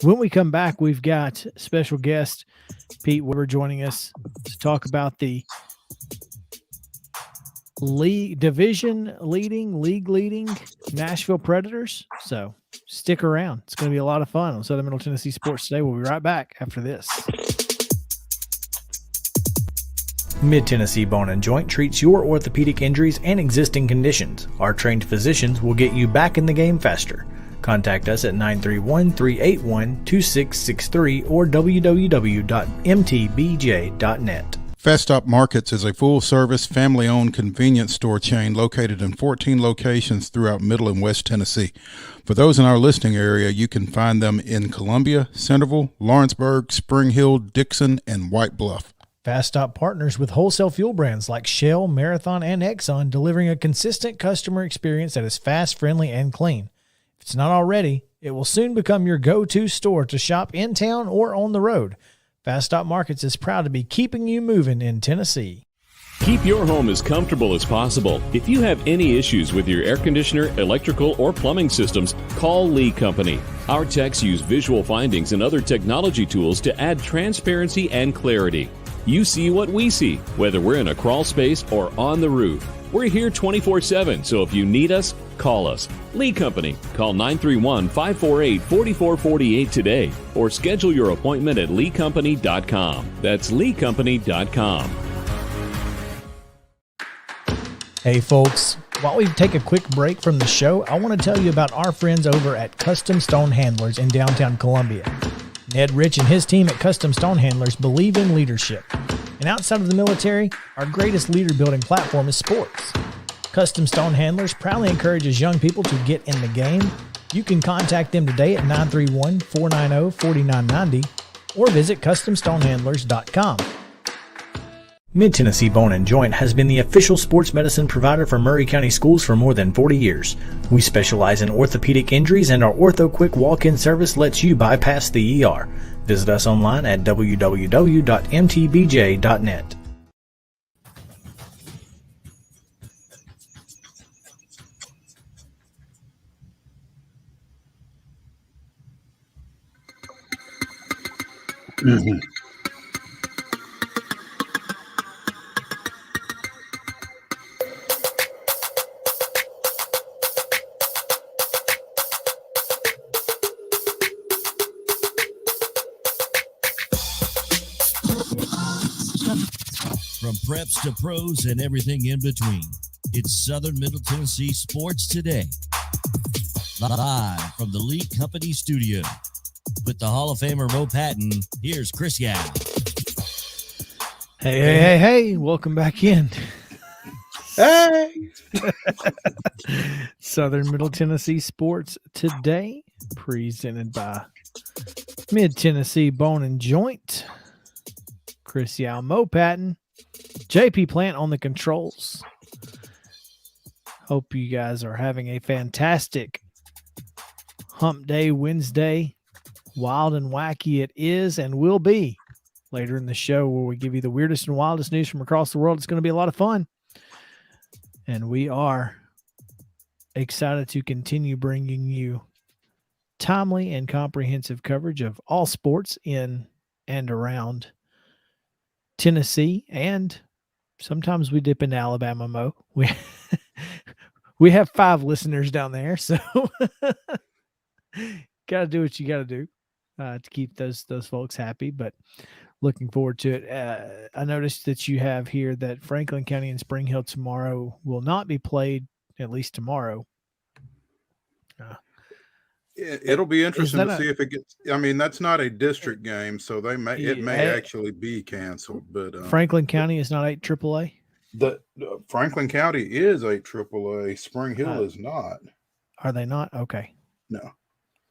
when we come back, we've got special guest Pete Weber joining us to talk about the league leading Nashville Predators. So stick around. It's going to be a lot of fun on Southern Middle Tennessee Sports Today. We'll be right back after this. Mid-Tennessee Bone and Joint treats your orthopedic injuries and existing conditions. Our trained physicians will get you back in the game faster. Contact us at 931-381-2663 or www.mtbj.net. Festop Markets is a full-service, family-owned convenience store chain located in 14 locations throughout Middle and West Tennessee. For those in our listening area, you can find them in Columbia, Centerville, Lawrenceburg, Spring Hill, Dixon, and White Bluff. Festop partners with wholesale fuel brands like Shell, Marathon, and Exxon, delivering a consistent customer experience that is fast, friendly, and clean. If it's not already, it will soon become your go-to store to shop in town or on the road. Festop Markets is proud to be keeping you moving in Tennessee. Keep your home as comfortable as possible. If you have any issues with your air conditioner, electrical, or plumbing systems, call Lee Company. Our techs use visual findings and other technology tools to add transparency and clarity. You see what we see, whether we're in a crawl space or on the roof. We're here 24/7, so if you need us, call us. Lee Company. Call 931-548-4448 today or schedule your appointment at leecompany.com. That's leecompany.com. Hey folks, while we take a quick break from the show, I want to tell you about our friends over at Custom Stone Handlers in downtown Columbia. Ned Rich and his team at Custom Stone Handlers believe in leadership. And outside of the military, our greatest leader building platform is sports. Custom Stone Handlers proudly encourages young people to get in the game. You can contact them today at 931-490-4990 or visit CustomStonehandlers.com. Mid-Tennessee Bone and Joint has been the official sports medicine provider for Murray County Schools for more than 40 years. We specialize in orthopedic injuries, and our Ortho Quick walk-in service lets you bypass the ER. Visit us online at www.mtbj.net. Mm-hmm. From preps to pros and everything in between, it's Southern Middle Tennessee Sports Today. Live from the Lee Company studio. With the Hall of Famer Mo Patton, here's Chris Yao. Hey, welcome back in. Hey! Southern Middle Tennessee Sports Today, presented by Mid-Tennessee Bone and Joint. Chris Yao, Mo Patton, JP Plant on the controls. Hope you guys are having a fantastic Hump Day Wednesday. Wild and wacky it is and will be later in the show, where we give you the weirdest and wildest news from across the world. It's going to be a lot of fun. And we are excited to continue bringing you timely and comprehensive coverage of all sports in and around Tennessee, and sometimes we dip into Alabama, Mo. We have 5 listeners down there, so got to do what you got to do to keep those folks happy. But looking forward to it. I noticed that you have here that Franklin County and Spring Hill tomorrow will not be played, at least tomorrow. It'll be interesting to see if it gets. I mean, that's not a district game, so it may actually be canceled. But Franklin County is not 8 AAA. The Franklin County is a AAA. Spring Hill is not. Are they not? Okay. No.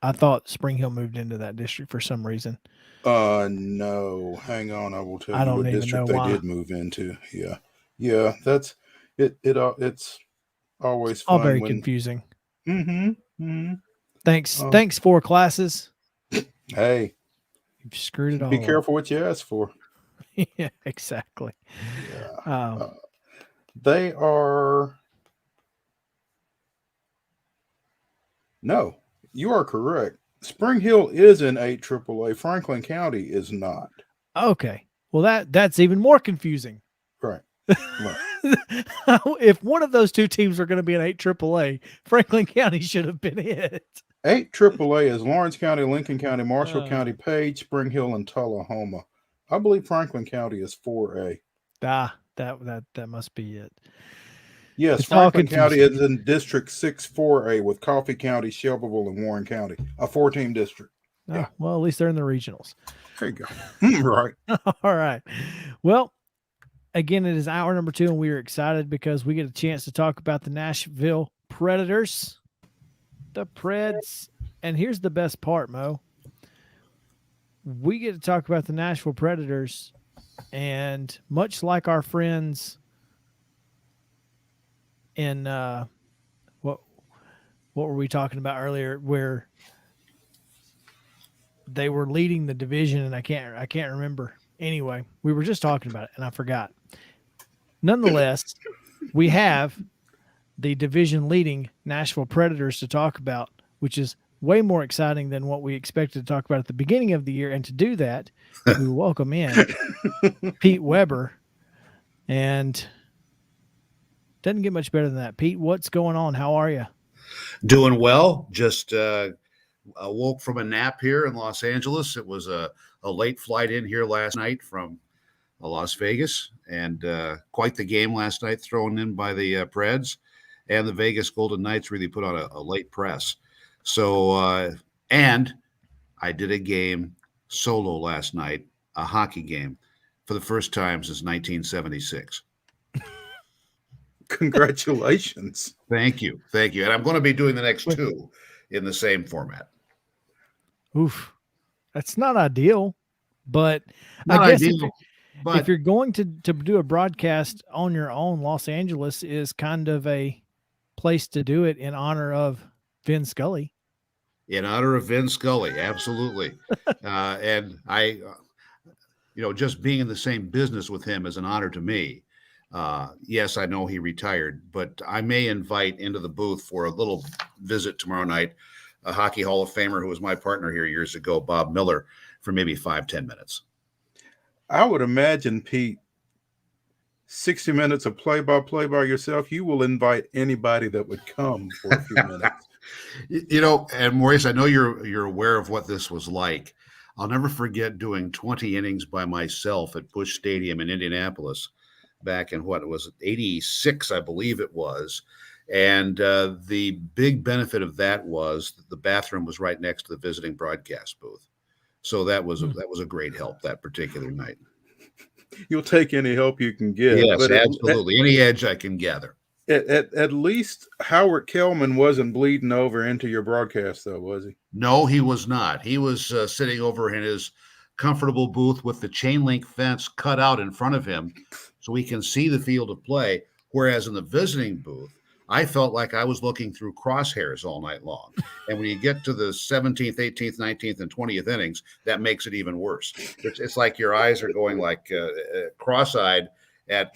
I thought Spring Hill moved into that district for some reason. No. Hang on, I will tell you what district they did move into. Yeah. That's it. It's always fun. All very confusing. Mm-hmm. Thanks for classes. Hey, you've screwed it all. Be careful what you ask for. Yeah, exactly. Yeah. They are. No, you are correct. Spring Hill is in 8 AAA. Franklin County is not. Okay. Well, that's even more confusing. Right. If one of those 2 teams are going to be in 8 AAA, Franklin County should have been it. 8 AAA is Lawrence County, Lincoln County, Marshall County, Page, Spring Hill, and Tullahoma. I believe Franklin County is 4A. That must be it. Yes, Franklin County is in District 6 4A with Coffee County, Shelbyville, and Warren County, a 4-team district. Yeah. Well, at least they're in the regionals. There you go. Right. All right. Well, again, it is hour number 2, and we are excited because we get a chance to talk about the Nashville Predators, the Preds. And here's the best part, Mo. We get to talk about the Nashville Predators, and much like our friends in what were we talking about earlier, where they were leading the division, and I can't remember. Anyway, we were just talking about it, and I forgot. Nonetheless, we have the division leading Nashville Predators to talk about, which is way more exciting than what we expected to talk about at the beginning of the year. And to do that, we welcome in Pete Weber. And doesn't get much better than that. Pete, what's going on? How are you? Doing well. Just awoke from a nap here in Los Angeles. It was a late flight in here last night from Las Vegas, and quite the game last night thrown in by the Preds, and the Vegas Golden Knights really put on a late press. So, and I did a game solo last night, a hockey game, for the first time since 1976. Congratulations. Thank you. And I'm going to be doing the next 2 in the same format. Oof. That's not ideal, but I guess if you're going to do a broadcast on your own, Los Angeles is kind of a place to do it in honor of Vin Scully. In honor of Vin Scully, absolutely. And I, just being in the same business with him is an honor to me. Yes, I know he retired, but I may invite into the booth for a little visit tomorrow night a Hockey Hall of Famer who was my partner here years ago, Bob Miller, for maybe 5-10 minutes. I would imagine, Pete, 60 minutes of play-by-play by yourself, you will invite anybody that would come for a few minutes. And Maurice, I know you're aware of what this was like. I'll never forget doing 20 innings by myself at Busch Stadium in Indianapolis back in what it was, 86, I believe it was. And the big benefit of that was that the bathroom was right next to the visiting broadcast booth. So that was a great help that particular night. You'll take any help you can get. Yes, absolutely. Any edge I can gather. At least Howard Kellman wasn't bleeding over into your broadcast, though, was he? No, he was not. He was sitting over in his comfortable booth with the chain link fence cut out in front of him so he can see the field of play. Whereas in the visiting booth, I felt like I was looking through crosshairs all night long. And when you get to the 17th, 18th, 19th, and 20th innings, that makes it even worse. It's like your eyes are going like cross-eyed at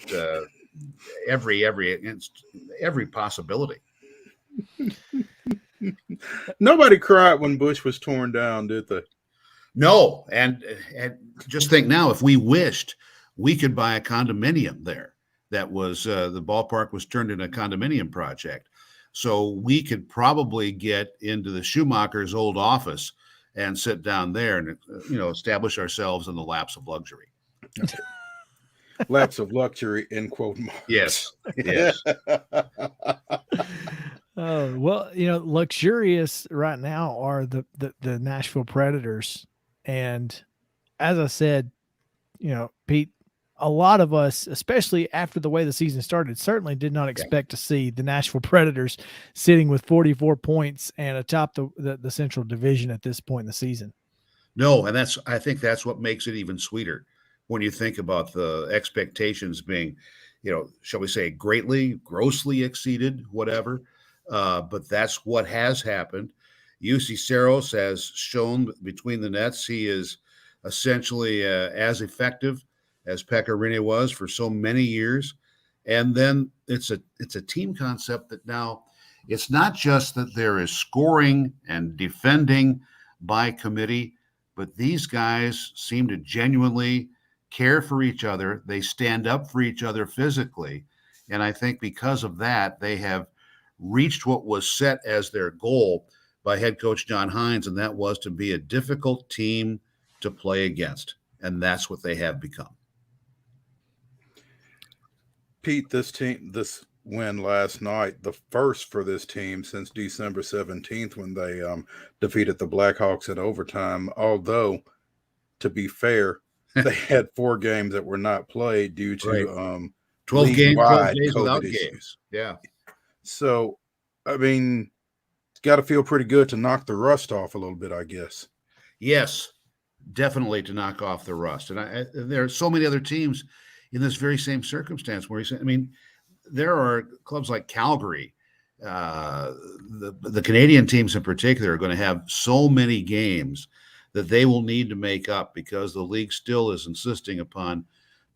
every possibility. Nobody cried when Busch was torn down, did they? No, and just think now, if we wished, we could buy a condominium there. That was the ballpark was turned into a condominium project. So we could probably get into the Schumacher's old office and sit down there and, establish ourselves in the laps of luxury. Laps of luxury, in quote marks. Yes. Yes. Oh, well, luxurious right now are the Nashville Predators. And as I said, Pete, a lot of us, especially after the way the season started, certainly did not expect to see the Nashville Predators sitting with 44 points and atop the Central Division at this point in the season. No, and I think that's what makes it even sweeter when you think about the expectations being, shall we say, grossly exceeded, whatever. But that's what has happened. UC Saros has shown between the nets he is essentially as effective as Pekka Rinne was for so many years. And then it's a team concept that now it's not just that there is scoring and defending by committee, but these guys seem to genuinely care for each other. They stand up for each other physically. And I think because of that, they have reached what was set as their goal by head coach John Hines, and that was to be a difficult team to play against. And that's what they have become. Pete, this win last night, the first for this team since December 17th when they defeated the Blackhawks in overtime. Although, to be fair, they had 4 games that were not played due to 12 days COVID without issues. games. Yeah. So, I mean, it's got to feel pretty good to knock the rust off a little bit, I guess. Yes, definitely to knock off the rust. And there are so many other teams in this very same circumstance where there are clubs like Calgary, the Canadian teams in particular are going to have so many games that they will need to make up because the league still is insisting upon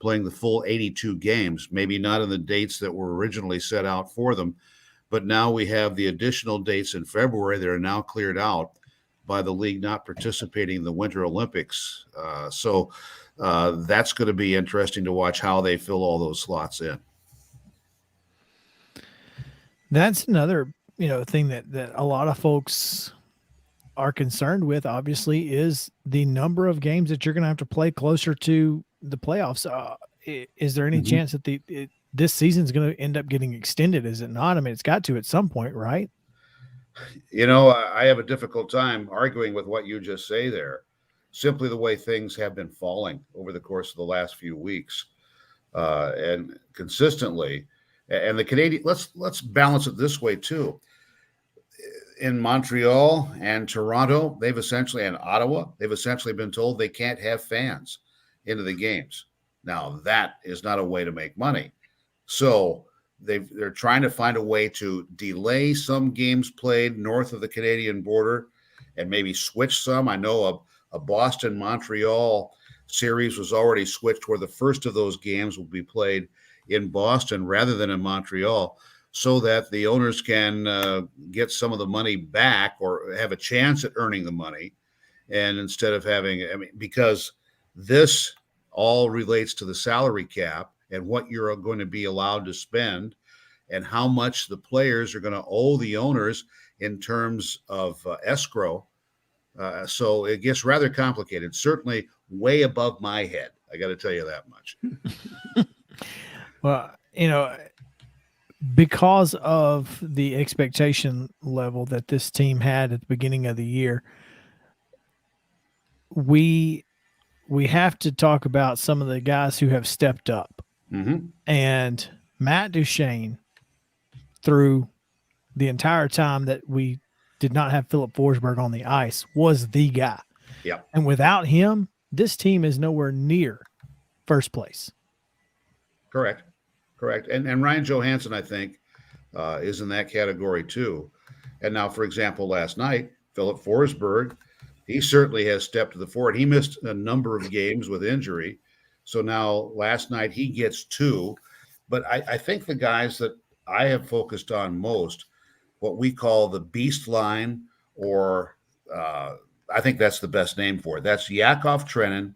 playing the full 82 games, maybe not in the dates that were originally set out for them. But now we have the additional dates in February that are now cleared out by the league not participating in the Winter Olympics. So that's going to be interesting to watch how they fill all those slots in. That's another, thing that a lot of folks are concerned with, obviously, is the number of games that you're going to have to play closer to the playoffs. Is there any chance that this season's going to end up getting extended? Is it not? I mean, it's got to at some point, right? I have a difficult time arguing with what you just say there. Simply the way things have been falling over the course of the last few weeks, and consistently. And the Canadian, let's balance it this way too. In Montreal and Toronto, and Ottawa, they've essentially been told they can't have fans into the games. Now that is not a way to make money. So they're trying to find a way to delay some games played north of the Canadian border and maybe switch some. I know a Boston-Montreal series was already switched where the first of those games will be played in Boston rather than in Montreal so that the owners can get some of the money back or have a chance at earning the money. And instead of because this all relates to the salary cap and what you're going to be allowed to spend and how much the players are going to owe the owners in terms of escrow. So it gets rather complicated, certainly way above my head. I got to tell you that much. Well, because of the expectation level that this team had at the beginning of the year, we have to talk about some of the guys who have stepped up. Mm-hmm. And Matt Duchene, through the entire time that we did not have Philip Forsberg on the ice, was the guy. Yeah. And without him, this team is nowhere near first place. Correct. And Ryan Johansson, I think, is in that category too. And now, for example, last night, Philip Forsberg, he certainly has stepped to the fore. He missed a number of games with injury. So now last night he gets 2. But I think the guys that I have focused on most, what we call the beast line, or I think that's the best name for it. That's Yakov Trenin,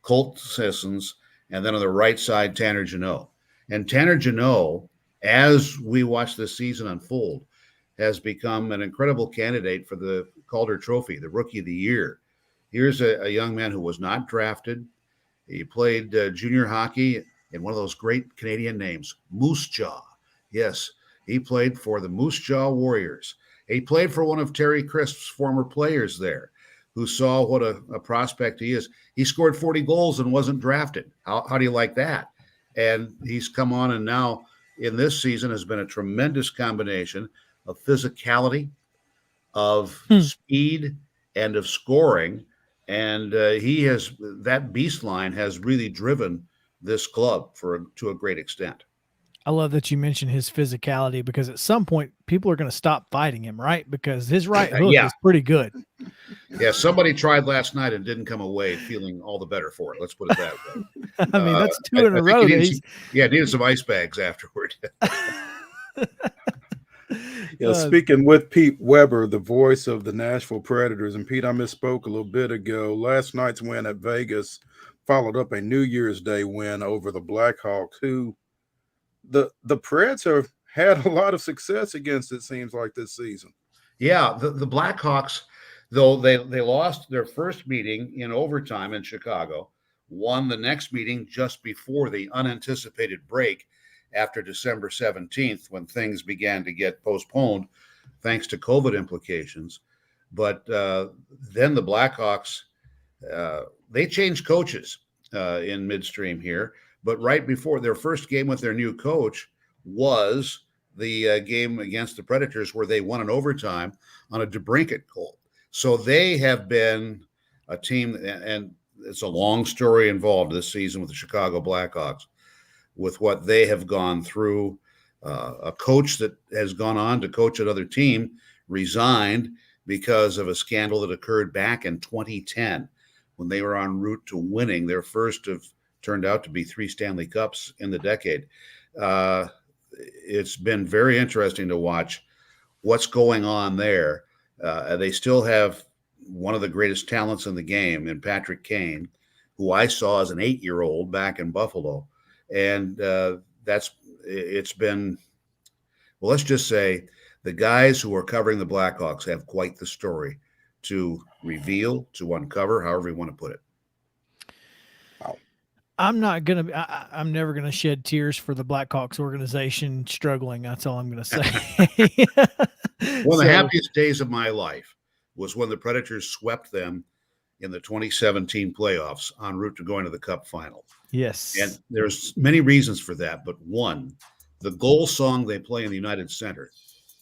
Colt Sissons, And then on the right side, Tanner Jeannot. And Tanner Jeannot, as we watch this season unfold, has become an incredible candidate for the Calder Trophy, the Rookie of the Year. Here's a young man who was not drafted. He played junior hockey in one of those great Canadian names, Moose Jaw. Yes, he played for the Moose Jaw Warriors. He played for one of Terry Crisp's former players there, who saw what a prospect he is. He scored 40 goals and wasn't drafted. How do you like that? And he's come on, and now in this season has been a tremendous combination of physicality, of speed, and of scoring. And that beast line has really driven this club to a great extent. I love that you mentioned his physicality, because at some point people are going to stop fighting him, right? Because his right hook is pretty good. Yeah, somebody tried last night and didn't come away feeling all the better for it. Let's put it that way. I mean, that's two in a row. Needed some ice bags afterward. Speaking with Pete Weber, the voice of the Nashville Predators. And Pete, I misspoke a little bit ago. Last night's win at Vegas followed up a New Year's Day win over the Blackhawks, who the Preds have had a lot of success against, it seems like, this season. Yeah, the Blackhawks, though they lost their first meeting in overtime in Chicago, won the next meeting just before the unanticipated break after December 17th, when things began to get postponed thanks to COVID implications. But then the Blackhawks, they changed coaches in midstream here. But right before their first game with their new coach was the game against the Predators, where they won in overtime on a DeBrincat goal. So they have been a team, and it's a long story involved this season with the Chicago Blackhawks, with what they have gone through. A coach that has gone on to coach another team resigned because of a scandal that occurred back in 2010 when they were en route to winning their first of turned out to be 3 Stanley Cups in the decade. It's been very interesting to watch what's going on there. They still have one of the greatest talents in the game in Patrick Kane, who I saw as an 8-year-old back in Buffalo. And it's been, well, let's just say the guys who are covering the Blackhawks have quite the story to reveal, to uncover, however you want to put it. I'm never going to shed tears for the Blackhawks organization struggling. That's all I'm going to say. One of the happiest days of my life was when the Predators swept them in the 2017 playoffs en route to going to the Cup final. Yes. And there's many reasons for that, but one, the goal song they play in the United Center,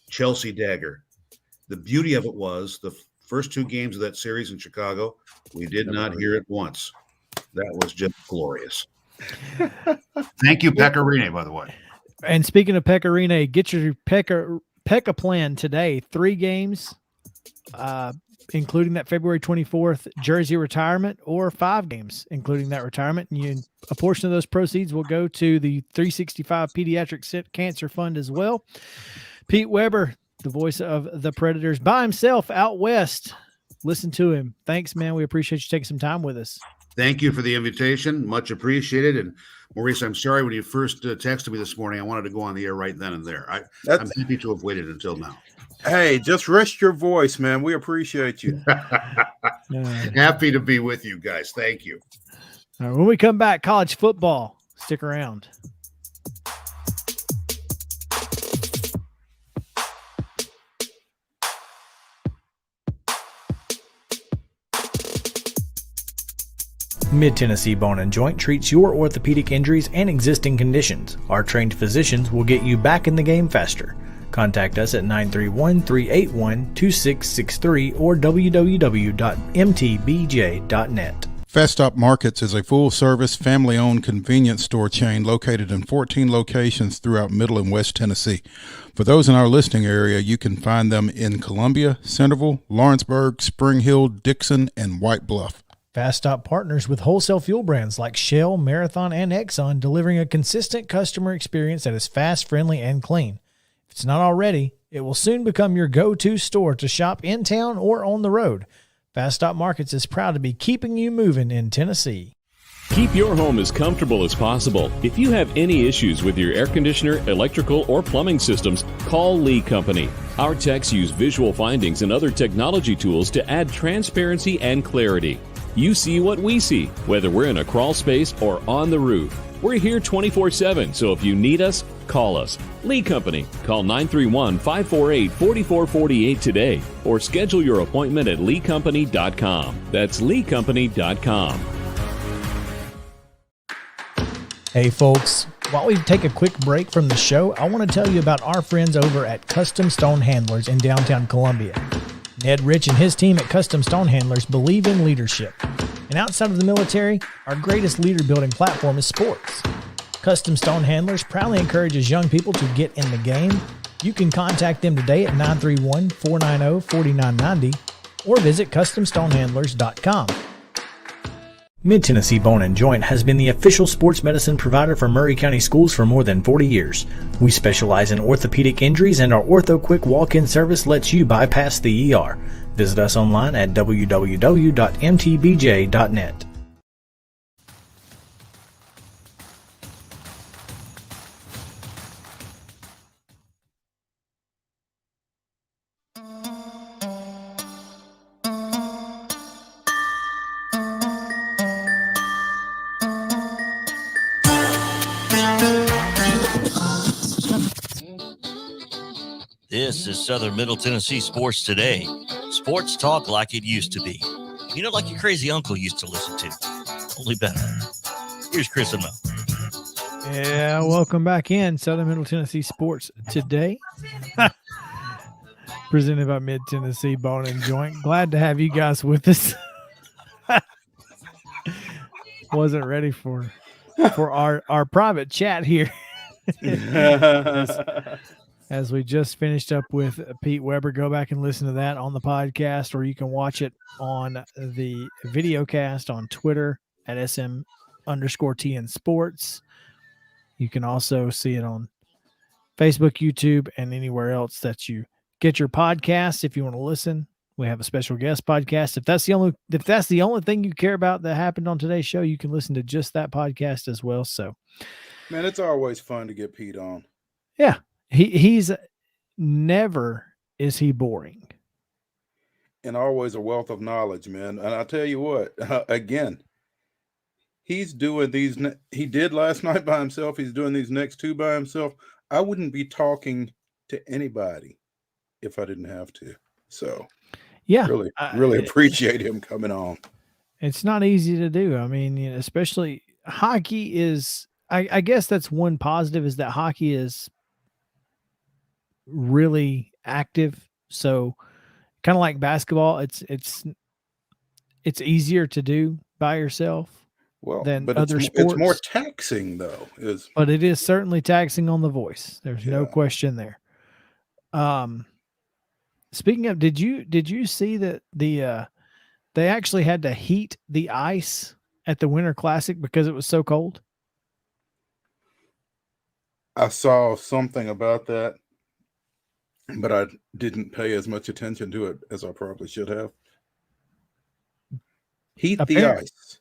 Chelsea Dagger. The beauty of it was the first 2 games of that series in Chicago, we did not hear it once. That was just glorious. Thank you, Pecorine, by the way. And speaking of Pecorine, get your Pekka plan today. 3 games, including that February 24th jersey retirement, or 5 games, including that retirement. And a portion of those proceeds will go to the 365 Pediatric Cancer Fund as well. Pete Weber, the voice of the Predators, by himself out west. Listen to him. Thanks, man. We appreciate you taking some time with us. Thank you for the invitation. Much appreciated. And Maurice, I'm sorry when you first texted me this morning, I wanted to go on the air right then and there. I'm happy to have waited until now. Hey, just rest your voice, man. We appreciate you. Happy to be with you guys. Thank you. All right, when we come back, college football. Stick around. Mid-Tennessee Bone and Joint treats your orthopedic injuries and existing conditions. Our trained physicians will get you back in the game faster. Contact us at 931-381-2663 or www.mtbj.net. Festop Markets is a full-service, family-owned convenience store chain located in 14 locations throughout Middle and West Tennessee. For those in our listening area, you can find them in Columbia, Centerville, Lawrenceburg, Spring Hill, Dixon, and White Bluff. Festop partners with wholesale fuel brands like Shell, Marathon, and Exxon, delivering a consistent customer experience that is fast, friendly, and clean. If it's not already, it will soon become your go-to store to shop in town or on the road. Festop Markets is proud to be keeping you moving in Tennessee. Keep your home as comfortable as possible. If you have any issues with your air conditioner, electrical, or plumbing systems, call Lee Company. Our techs use visual findings and other technology tools to add transparency and clarity. You see what we see, whether we're in a crawl space or on the roof. We're here 24/7, so if you need us, call us. Lee Company. Call 931-548-4448 today or schedule your appointment at leecompany.com. That's leecompany.com. Hey folks, while we take a quick break from the show, I want to tell you about our friends over at Custom Stone Handlers in downtown Columbia. Ned Rich and his team at Custom Stone Handlers believe in leadership. And outside of the military, our greatest leader building platform is sports. Custom Stone Handlers proudly encourages young people to get in the game. You can contact them today at 931-490-4990 or visit CustomStonehandlers.com. Mid-Tennessee Bone & Joint has been the official sports medicine provider for Murray County Schools for more than 40 years. We specialize in orthopedic injuries, and our Ortho Quick walk-in service lets you bypass the ER. Visit us online at www.mtbj.net. This is Southern Middle Tennessee Sports Today. Sports talk like it used to be. You know, like your crazy uncle used to listen to. Only better. Here's Chris and Mo. Yeah, welcome back in Southern Middle Tennessee Sports Today. Presented by Mid-Tennessee Bone & Joint. Glad to have you guys with us. Wasn't ready for our private chat here. As we just finished up with Pete Weber. Go back and listen to that on the podcast, or you can watch it on the video cast on Twitter at SM_TN Sports. You can also see it on Facebook, YouTube, and anywhere else that you get your podcast. If you want to listen, we have a special guest podcast. If that's the only thing you care about that happened on today's show, you can listen to just that podcast as well. So, Man, it's always fun to get Pete on. Yeah. He's never is he boring. And always a wealth of knowledge, man. And I tell you what, again, he's doing these. He did last night by himself. He's doing these next two by himself. I wouldn't be talking to anybody if I didn't have to. So, yeah, really appreciate him coming on. It's not easy to do. I mean, especially hockey is. I guess that's one positive is that hockey is really active. So kind of like basketball, it's easier to do by yourself than other sports. It's more taxing though. But it is certainly taxing on the voice. There's no question there. Speaking of, did you see that they actually had to heat the ice at the Winter Classic because it was so cold? I saw something about that, but I didn't pay as much attention to it as I probably should have. Heat the ice.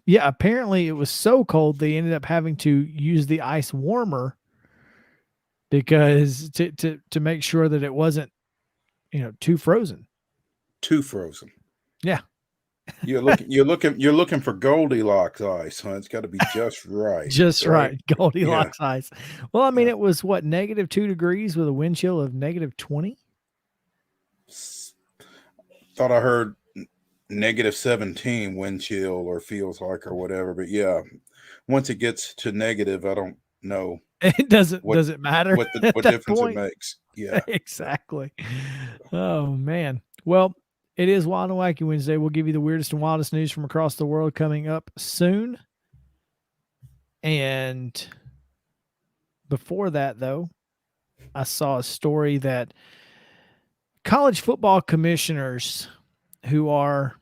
Yeah, apparently it was so cold they ended up having to use the ice warmer because to make sure that it wasn't, too frozen. Too frozen. Yeah. You're looking for Goldilocks ice, huh? It's got to be just right. Just right. Goldilocks ice. Well, I mean, it was what, -2 degrees with a wind chill of -20? Thought I heard -17 wind chill or feels like or whatever. But yeah, once it gets to negative, I don't know. It doesn't matter what difference point. It makes. Yeah, exactly. Oh man. Well, it is Wild and Wacky Wednesday. We'll give you the weirdest and wildest news from across the world coming up soon. And before that, though, I saw a story that college football commissioners who are,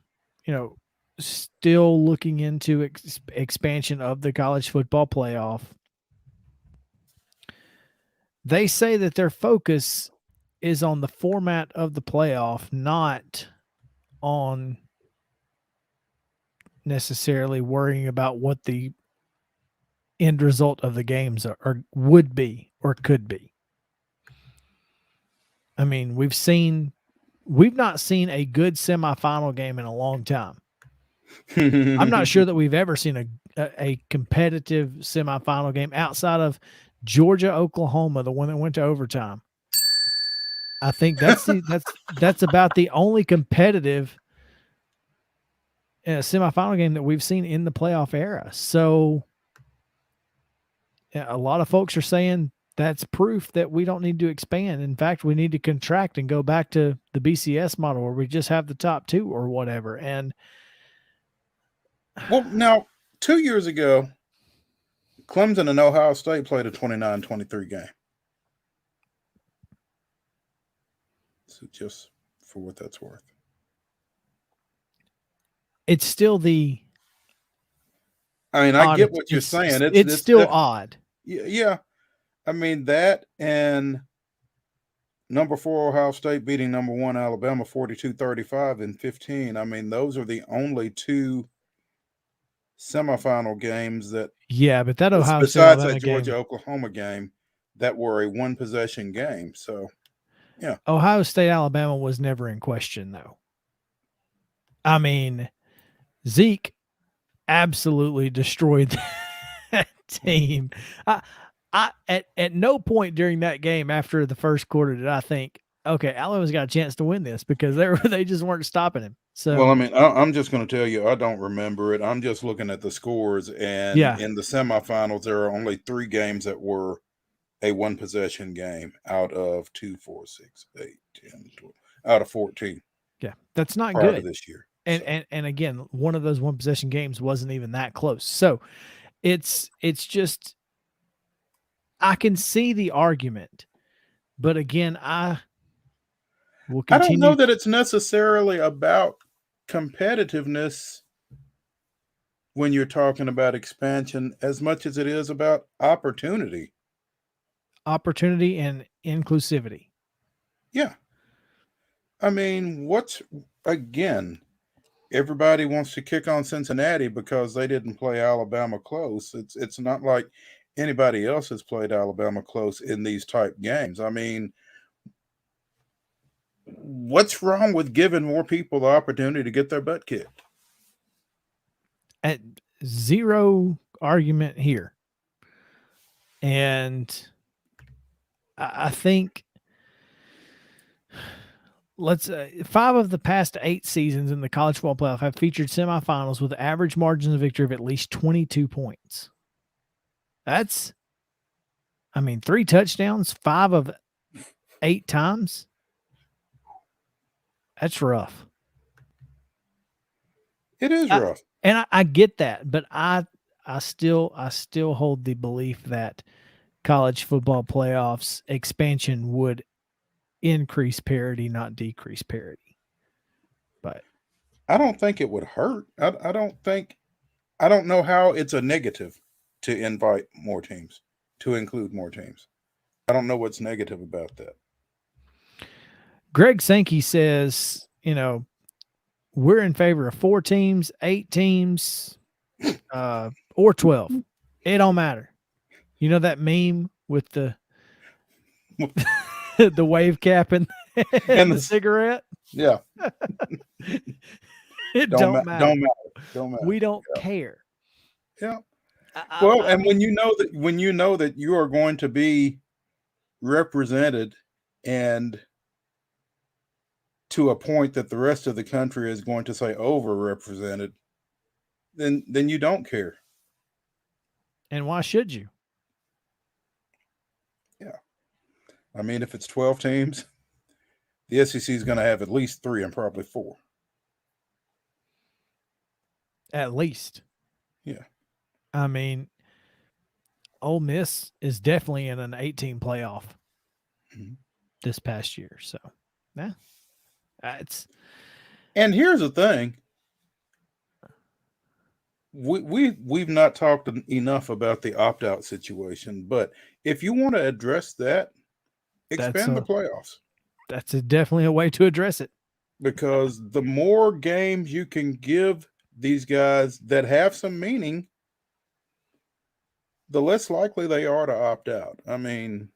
still looking into expansion of the college football playoff, they say that their focus is on the format of the playoff, not on necessarily worrying about what the end result of the games are would be or could be. I mean, we've not seen a good semifinal game in a long time. I'm not sure that we've ever seen a competitive semifinal game outside of Georgia, Oklahoma, the one that went to overtime. I think that's about the only competitive semifinal game that we've seen in the playoff era. So a lot of folks are saying that's proof that we don't need to expand. In fact, we need to contract and go back to the BCS model where we just have the top two or whatever. And well, now 2 years ago, Clemson and Ohio State played a 29-23 game. So just for what that's worth. It's still I get what you're saying. It's still odd. Yeah. I mean, that and number 4 Ohio State beating number 1 Alabama 42-35 in 15. I mean, those are the only 2 semifinal games that but that Ohio State besides Alabama that Georgia game, Oklahoma game that were a 1-possession game. So yeah. Ohio State Alabama was never in question though. I mean, Zeke absolutely destroyed that team. I at no point during that game after the first quarter did I think, okay, Alabama's got a chance to win this, because they just weren't stopping him. So well, I mean, I'm just going to tell you, I don't remember it. I'm just looking at the scores, and in the semifinals, there are only 3 games that were a 1-possession game out of 2, 4, 6, 8, 10, 12, out of 14. Yeah, that's not good this year. And again, one of those 1-possession games wasn't even that close. So it's just, I can see the argument, but again, I will continue. I don't know that it's necessarily about competitiveness when you're talking about expansion as much as it is about opportunity and inclusivity. Yeah. I mean, everybody wants to kick on Cincinnati because they didn't play Alabama close. It's not like anybody else has played Alabama close in these type games. I mean, what's wrong with giving more people the opportunity to get their butt kicked? At zero argument here. And I think 5 of the past 8 seasons in the college football playoff have featured semifinals with average margins of victory of at least 22 points. That's, 3 touchdowns, 5 of 8 times. That's rough. It is rough. And I get that, but I still hold the belief that college football playoffs expansion would increase parity, not decrease parity. But I don't think it would hurt. I don't know how it's a negative to invite more teams, to include more teams. I don't know what's negative about that. Greg Sankey says, we're in favor of 4 teams, 8 teams, or 12. It don't matter. You know that meme with the the wave cap and the cigarette? Yeah. It don't matter. Don't matter. We don't care. Yeah. And when you know that you are going to be represented and to a point that the rest of the country is going to say overrepresented, then you don't care. And why should you? Yeah. I mean, if it's 12 teams, the SEC is going to have at least 3 and probably 4. At least. Yeah. I mean, Ole Miss is definitely in an 18 playoff this past year. So, yeah. And here's the thing. We've not talked enough about the opt-out situation, but if you want to address that, expand the playoffs. That's definitely a way to address it. Because the more games you can give these guys that have some meaning, the less likely they are to opt out. I mean,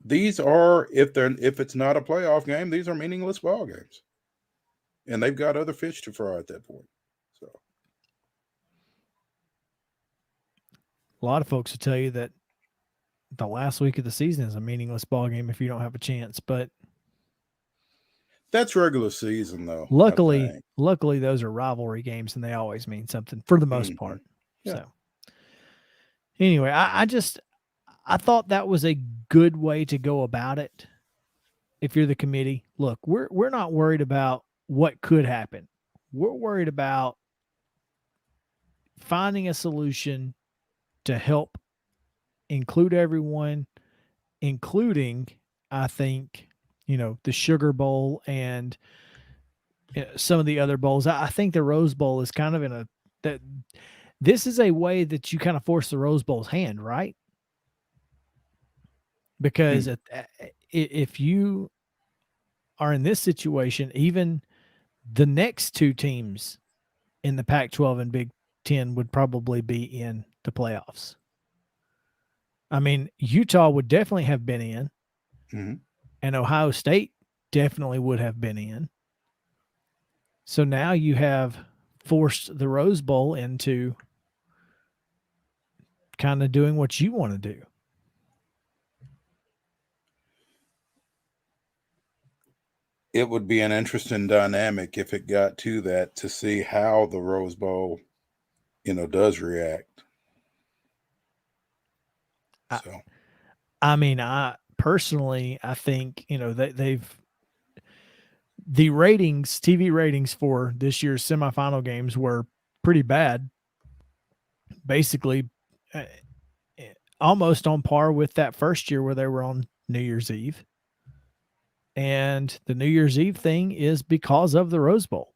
these are, if it's not a playoff game, these are meaningless ball games. And they've got other fish to fry at that point. So A lot of folks will tell you that the last week of the season is a meaningless ball game if you don't have a chance. But that's regular season, though. luckily, those are rivalry games, and they always mean something for the most part. Yeah. So anyway, I thought that was a good way to go about it. If you're the committee, look, we're not worried about what could happen. We're worried about finding a solution to help include everyone, including, I think, the Sugar Bowl and some of the other bowls. I think the Rose Bowl is kind of this is a way that you kind of force the Rose Bowl's hand, right? Because if you are in this situation, even the next two teams in the Pac-12 and Big Ten would probably be in the playoffs. I mean, Utah would definitely have been in, and Ohio State definitely would have been in. So now you have forced the Rose Bowl into kind of doing what you want to do. It would be an interesting dynamic if it got to that, to see how the Rose Bowl, does react. So, I mean, I personally think, the ratings, TV ratings for this year's semifinal games were pretty bad. Basically, almost on par with that first year where they were on New Year's Eve. And the New Year's Eve thing is because of the Rose Bowl.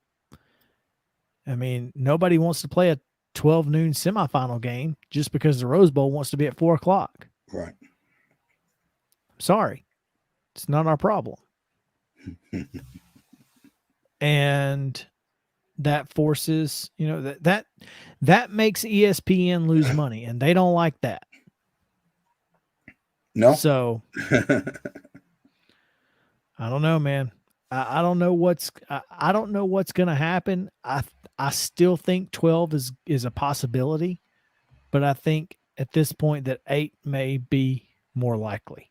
I mean, nobody wants to play a 12 noon semifinal game just because the Rose Bowl wants to be at 4 o'clock. Right. Sorry. It's not our problem. And that forces, that makes ESPN lose money, and they don't like that. No. So I don't know, man. I don't know what's going to happen. I still think 12 is a possibility, but I think at this point that 8 may be more likely.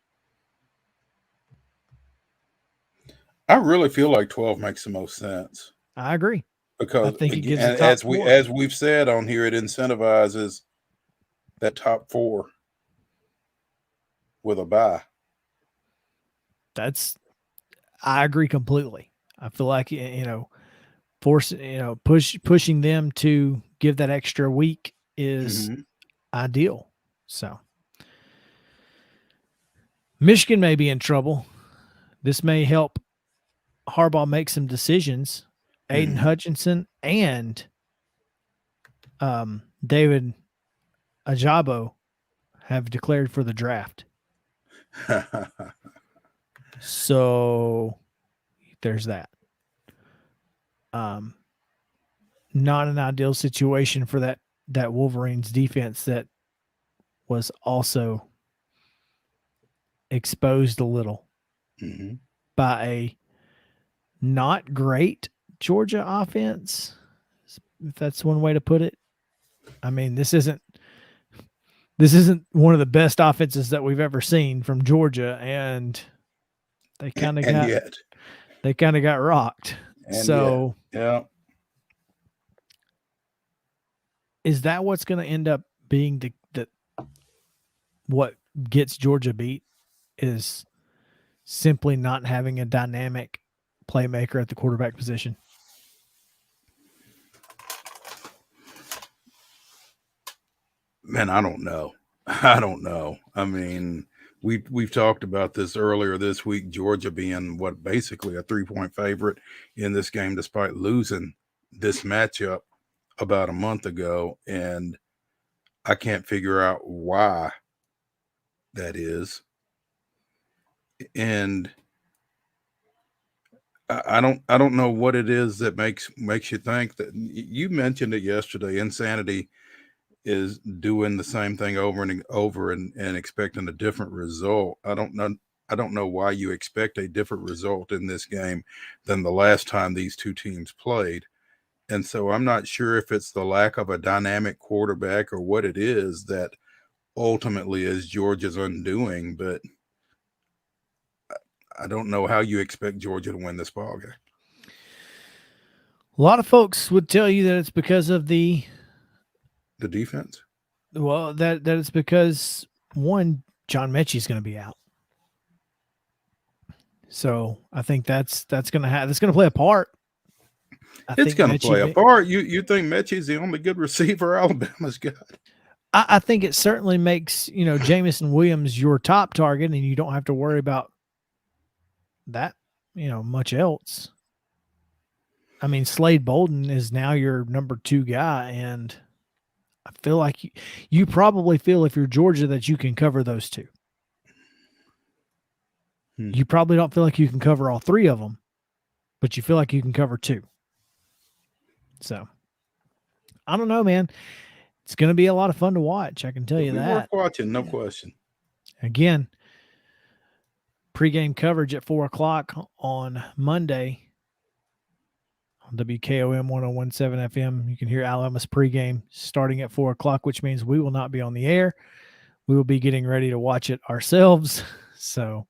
I really feel like 12 makes the most sense. I agree. Because I think it gives as we've said on here, it incentivizes that top 4 with a bye. I agree completely. I feel like, pushing them to give that extra week is ideal. So Michigan may be in trouble. This may help Harbaugh make some decisions. Aiden Hutchinson and David Ajabo have declared for the draft. So there's that. Not an ideal situation for that Wolverines defense that was also exposed a little by a not great Georgia offense, if that's one way to put it. I mean, this isn't one of the best offenses that we've ever seen from Georgia, and they kind of got rocked. So yeah. Is that what's going to end up being what gets Georgia beat, is simply not having a dynamic playmaker at the quarterback position? Man, I don't know. I mean, we've talked about this earlier this week, Georgia being basically a 3-point favorite in this game, despite losing this matchup about a month ago. And I can't figure out why that is. And I don't know what it is that makes you think that. You mentioned it yesterday. Insanity is doing the same thing over and over and expecting a different result. I don't know why you expect a different result in this game than the last time these two teams played. And so I'm not sure if it's the lack of a dynamic quarterback or what it is that ultimately is Georgia's undoing, but I don't know how you expect Georgia to win this ball game. A lot of folks would tell you that it's because of the defense. Well, that it's because one, John Mechie is going to be out, so I think that's going to play a part. It's going to play a part. You think Mechie's the only good receiver Alabama's got? I think it certainly makes Jamison Williams your top target, and you don't have to worry about that much else. I mean, Slade Bolden is now your number 2 guy, and I feel like you probably feel, if you're Georgia, that you can cover those two. You probably don't feel like you can cover all 3 of them, but you feel like you can cover 2. So, I don't know, man. It's going to be a lot of fun to watch. I can tell you that. Worth watching, no question. Again, pregame coverage at 4:00 on Monday. WKOM 1017 FM. You can hear Alabama's pregame starting at 4:00, which means we will not be on the air. We will be getting ready to watch it ourselves. So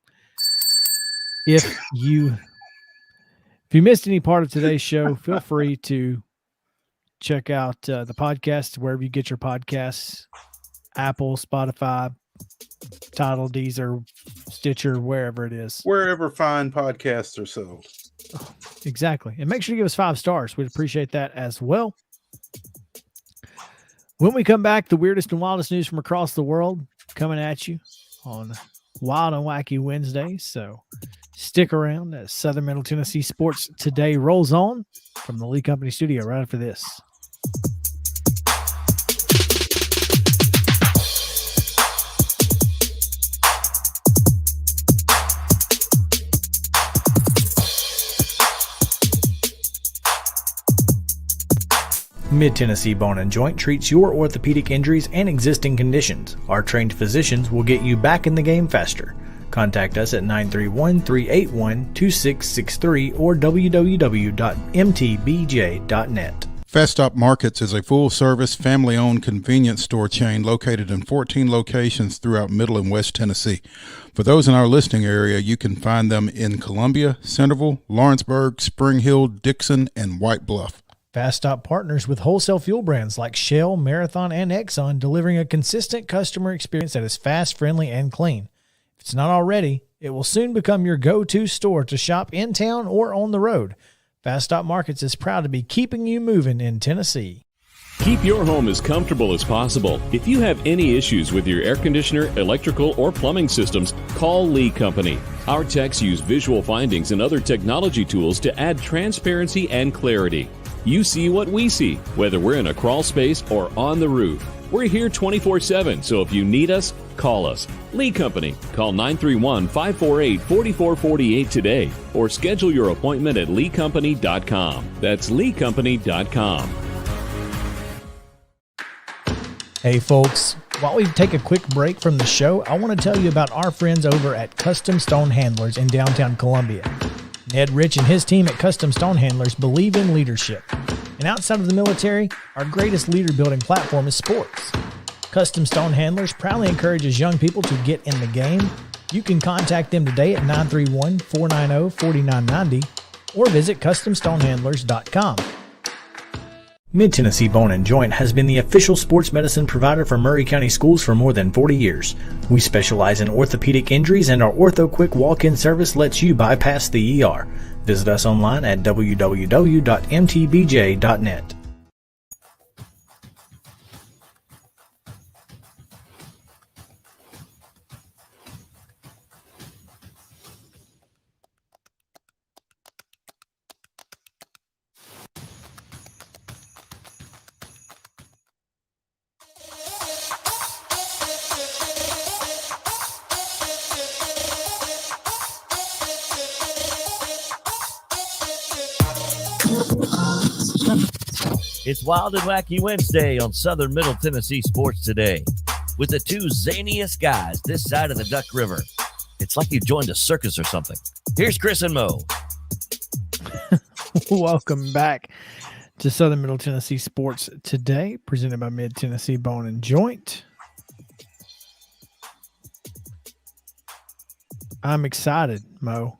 if you missed any part of today's show, feel free to check out the podcast wherever you get your podcasts, Apple, Spotify, Tidal, Deezer, Stitcher, wherever it is. Wherever fine podcasts are sold. Exactly. And make sure to give us 5 stars. We'd appreciate that as well. When we come back, the weirdest and wildest news from across the world coming at you on Wild and Wacky Wednesday. So stick around as Southern Middle Tennessee Sports Today rolls on from the Lee Company studio right after this. Mid-Tennessee Bone and Joint treats your orthopedic injuries and existing conditions. Our trained physicians will get you back in the game faster. Contact us at 931-381-2663 or www.mtbj.net. Festop Markets is a full-service, family-owned convenience store chain located in 14 locations throughout Middle and West Tennessee. For those in our listening area, you can find them in Columbia, Centerville, Lawrenceburg, Spring Hill, Dixon, and White Bluff. Festop partners with wholesale fuel brands like Shell, Marathon, and Exxon, delivering a consistent customer experience that is fast, friendly, and clean. If it's not already, it will soon become your go-to store to shop in town or on the road. Festop Markets is proud to be keeping you moving in Tennessee. Keep your home as comfortable as possible. If you have any issues with your air conditioner, electrical, or plumbing systems, call Lee Company. Our techs use visual findings and other technology tools to add transparency and clarity. You see what we see, whether we're in a crawl space or on the roof. We're here 24/7, so if you need us, call us. Lee Company. Call 931-548-4448 today or schedule your appointment at leecompany.com. That's leecompany.com. Hey folks, while we take a quick break from the show, I want to tell you about our friends over at Custom Stone Handlers in downtown Columbia. Ned Rich and his team at Custom Stone Handlers believe in leadership. And outside of the military, our greatest leader building platform is sports. Custom Stone Handlers proudly encourages young people to get in the game. You can contact them today at 931-490-4990 or visit CustomStonehandlers.com. Mid-Tennessee Bone and Joint has been the official sports medicine provider for Murray County Schools for more than 40 years. We specialize in orthopedic injuries, and our Ortho Quick walk-in service lets you bypass the ER. Visit us online at www.mtbj.net. It's Wild and Wacky Wednesday on Southern Middle Tennessee Sports Today with the two zaniest guys this side of the Duck River. It's like you joined a circus or something. Here's Chris and Mo. Welcome back to Southern Middle Tennessee Sports Today, presented by Mid Tennessee Bone and Joint. I'm excited, Mo,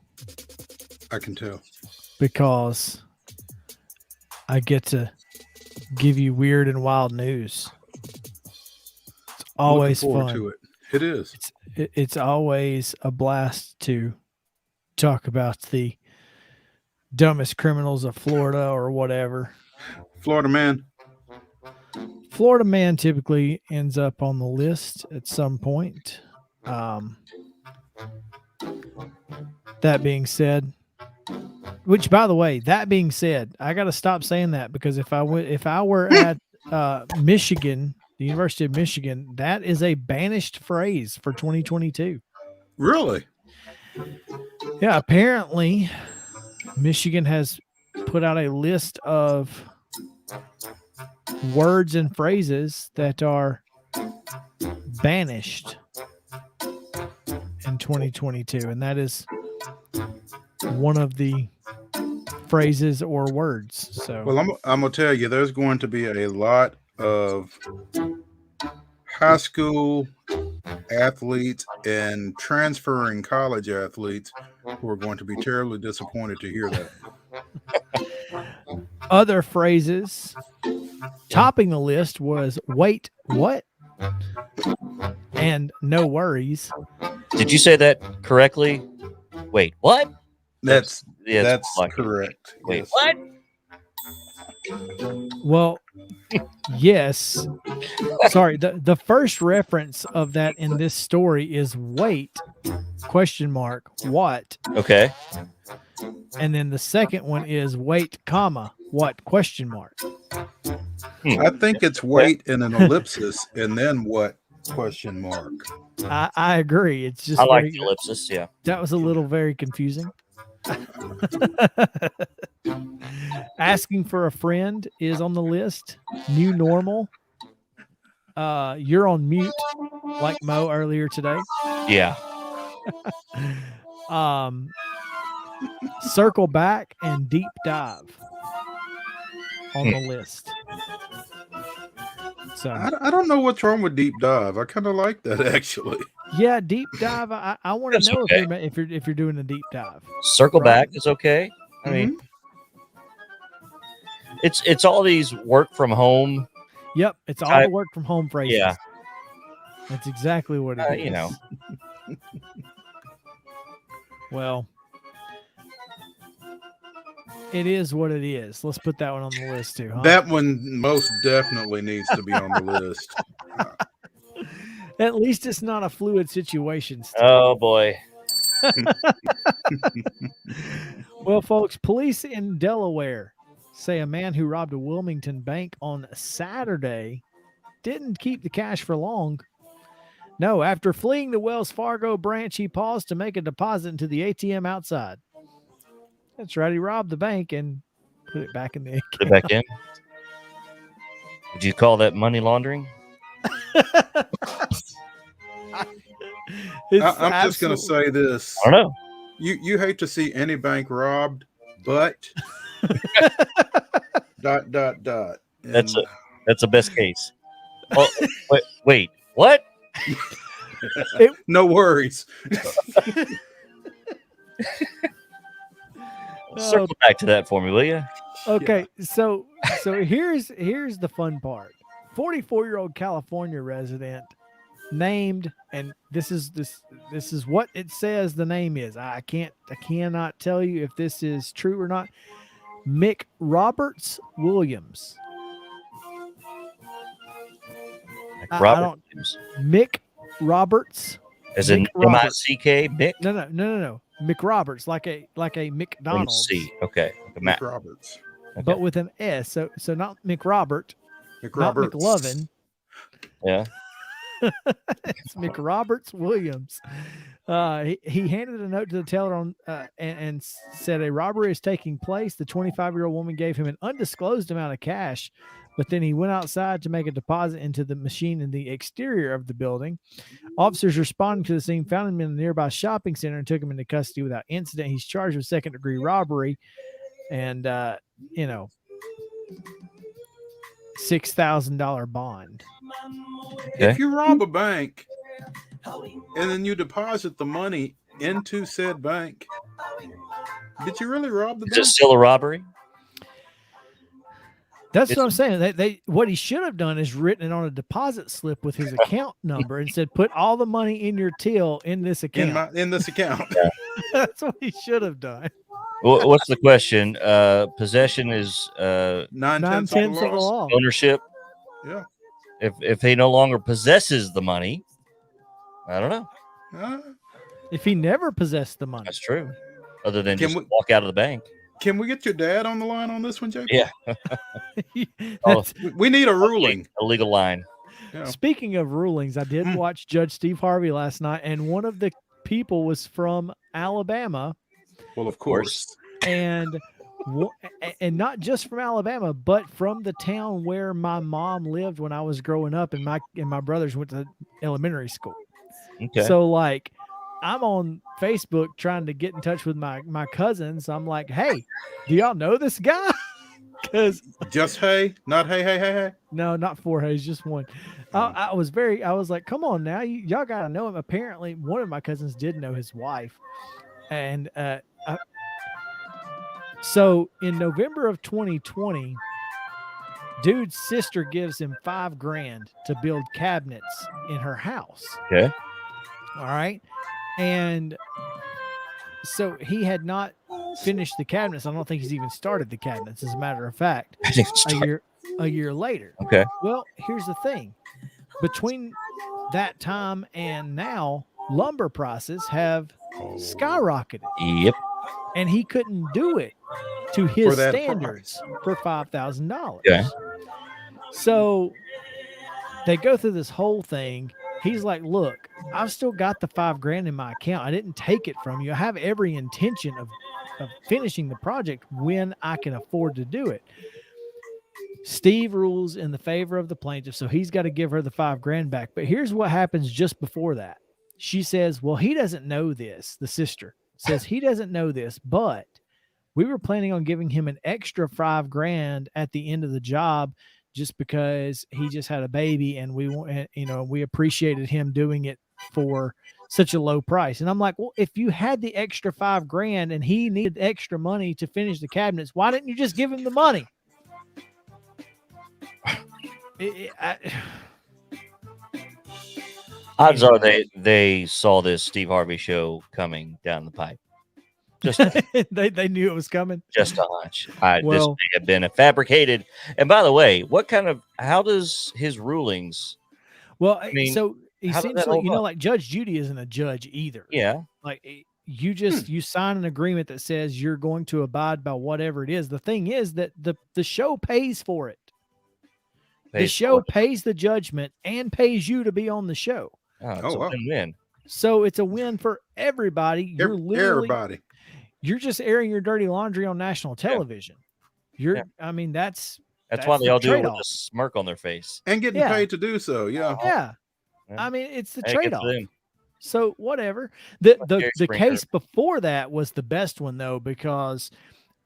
I can tell. because I get to give you weird and wild news. It's always Looking forward fun. to it. It is. It's always a blast to talk about the dumbest criminals of Florida or whatever. Florida man. Florida man typically ends up on the list at some point. That being said, which, by the way, that being said, I got to stop saying that, because if I were at Michigan, the University of Michigan, that is a banished phrase for 2022. Really? Yeah, apparently Michigan has put out a list of words and phrases that are banished in 2022, and that is one of the phrases or words. So, Well, I'm gonna tell you, there's going to be a lot of high school athletes and transferring college athletes who are going to be terribly disappointed to hear that. other phrases topping the list was "wait, what?" and "no worries." Did you say that correctly? Wait, what? That's Yeah, that's like- correct. Wait, Yes. what? Well, yes. Sorry, the first reference of that in this story is "wait?" what? Okay. And then the second one is "wait, comma, what?" I think it's wait in an ellipsis and then what? I agree. It's just I like very- the ellipsis. Yeah. that was a little very confusing. Asking for a friend is on the list. New normal. You're on mute, like Mo earlier today. Yeah. Circle back and deep dive on the list. So I don't know what's wrong with deep dive. I kind of like that actually. yeah, deep dive. I want That's to know okay. if you're doing a deep dive. Circle back is okay. I mean, it's all these work from home. Yep, it's all Type- the work from home phrases. Yeah. That's exactly what it is. You know. Well, it is what it is. Let's put that one on the list too, huh? That one most definitely needs to be on the list. At least it's not a fluid situation. Steve. Oh boy. Well, folks, police in Delaware say a man who robbed a Wilmington bank on Saturday didn't keep the cash for long. No, after fleeing the Wells Fargo branch, he paused to make a deposit into the ATM outside. That's right. He robbed the bank and put it back in the Put it account. back in. Would you call that money laundering? I'm just going to say this. I don't know. You hate to see any bank robbed, but ... And, That's the best case. Oh, wait, what? no worries. Circle back to that for me, will you? Okay, so here's the fun part. 44-year-old California resident named, and this is what it says the name is. I cannot tell you if this is true or not. Mick Roberts Williams. Like I Robert don't- Williams. Mick Roberts. As in Mick Roberts. M-I-C-K, Mick? No. Mick Roberts, like a McDonald's, C. Okay. Like a Mick Roberts. Okay. but with an S. So not Mick Robert, Mick not Roberts. McLovin. Yeah. It's Mick Roberts Williams. He handed a note to the teller on and said a robbery is taking place. The 25-year-old woman gave him an undisclosed amount of cash, but then he went outside to make a deposit into the machine in the exterior of the building. Officers responding to the scene found him in a nearby shopping center and took him into custody without incident. He's charged with second-degree robbery and, $6,000 bond. If you rob a bank and then you deposit the money into said bank, did you really rob the Is bank? it still a robbery? That's what I'm saying. They what he should have done is written it on a deposit slip with his account number and said, "Put all the money in your till in this account." In this account. That's what he should have done. Well, what's the question? Possession is 9/10 of the law. ownership. Yeah. If he no longer possesses the money, I don't know. If he never possessed the money, That's true. Other than Can just we- walk out of the bank. Can we get your dad on the line on this one, JP? Yeah. That's- We need a ruling. A legal line. Yeah. Speaking of rulings, I did watch Judge Steve Harvey last night, and one of the people was from Alabama, Well, of course. and not just from Alabama, but from the town where my mom lived when I was growing up, and my brothers went to elementary school. Okay. So like, I'm on Facebook trying to get in touch with my cousins. I'm like, hey, do y'all know this guy? Because Just hey, not hey. no, not four Hayes, just one. I was like, come on now, y'all gotta know him. Apparently, one of my cousins did know his wife, and so in November of 2020, dude's sister gives him $5,000 to build cabinets in her house. Okay. All right, and so he had not finished the cabinets. I don't think he's even started the cabinets, as a matter of fact. A year later. Okay. Well, here's the thing. Between that time and now, lumber prices have skyrocketed. Yep. And he couldn't do it to his For that standards for $5,000. Okay. So they go through this whole thing. He's like, look, I've still got the $5,000 in my account. I didn't take it from you. I have every intention of finishing the project when I can afford to do it. Steve rules in the favor of the plaintiff, so he's got to give her the $5,000 back. But here's what happens just before that. She says, well, he doesn't know this. The sister says he doesn't know this, but we were planning on giving him an extra $5,000 at the end of the job just because he just had a baby, and we appreciated him doing it for such a low price. And I'm like, well, if you had the extra $5,000 and he needed extra money to finish the cabinets, why didn't you just give him the money? Odds are they saw this Steve Harvey show coming down the pipe. Just they knew it was coming. Just a hunch. This Well- may have been a fabricated. And by the way, how does his rulings? Well, mean, so he how did seems that like, hold up? like Judge Judy isn't a judge either. Yeah. Like you just you sign an agreement that says you're going to abide by whatever it is. The thing is that the show pays for it. The show pays the judgment and pays you to be on the show. Oh, it's Oh, a wow. win-win. So it's a win for everybody. You're literally Everybody. you're just airing your dirty laundry on national television. I mean, that's why they the all do it with trade-off. a smirk on their face. And getting Yeah. paid to do so. Yeah. Yeah. Yeah. I mean, it's the Hey, good trade-off. for them. So whatever. The Jerry Springer. case before that was the best one though, because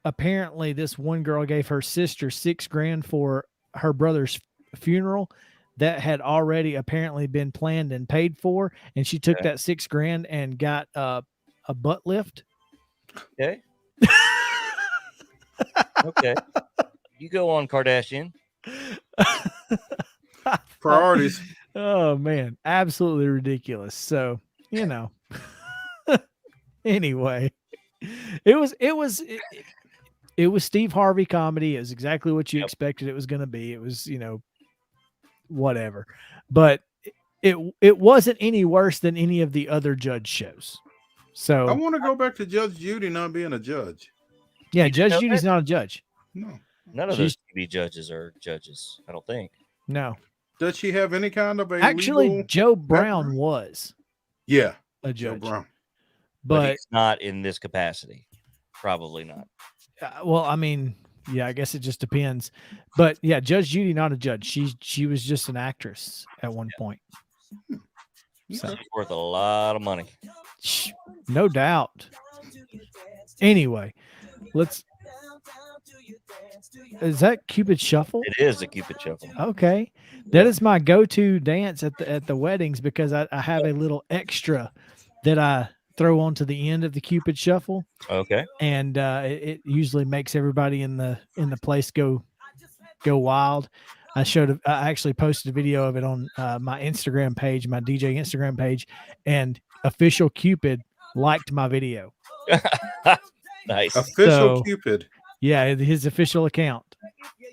apparently this one girl gave her sister $6,000 for her brother's funeral that had already apparently been planned and paid for, and she took Okay. that $6,000 and got a butt lift. Okay. Okay. You go on, Kardashian. Priorities. Oh man, absolutely ridiculous. So, anyway, it was Steve Harvey comedy. It was exactly what you expected it was going to be. It was, whatever, but it wasn't any worse than any of the other judge shows. So I want to go back to Judge Judy not being a judge. yeah, Judge know Judy's that? not a judge. No. None of those TV judges are judges, I don't think. No, Does she have any kind of a actually, legal Joe Brown background? was Yeah. a Joe judge. Brown. but he's not in this capacity. Probably not. well, I mean, yeah, I guess it just depends. But yeah, Judge Judy, not a judge. She was just an actress at one point. So, She's worth a lot of money. no doubt. Anyway, is that Cupid Shuffle? It is a Cupid Shuffle. Okay. That is my go-to dance at the weddings because I have a little extra that I throw onto the end of the Cupid Shuffle. Okay. And it usually makes everybody in the place go wild. I actually posted a video of it on my Instagram page, my DJ Instagram page, and Official Cupid liked my video. Nice. Official Cupid. Yeah, his official account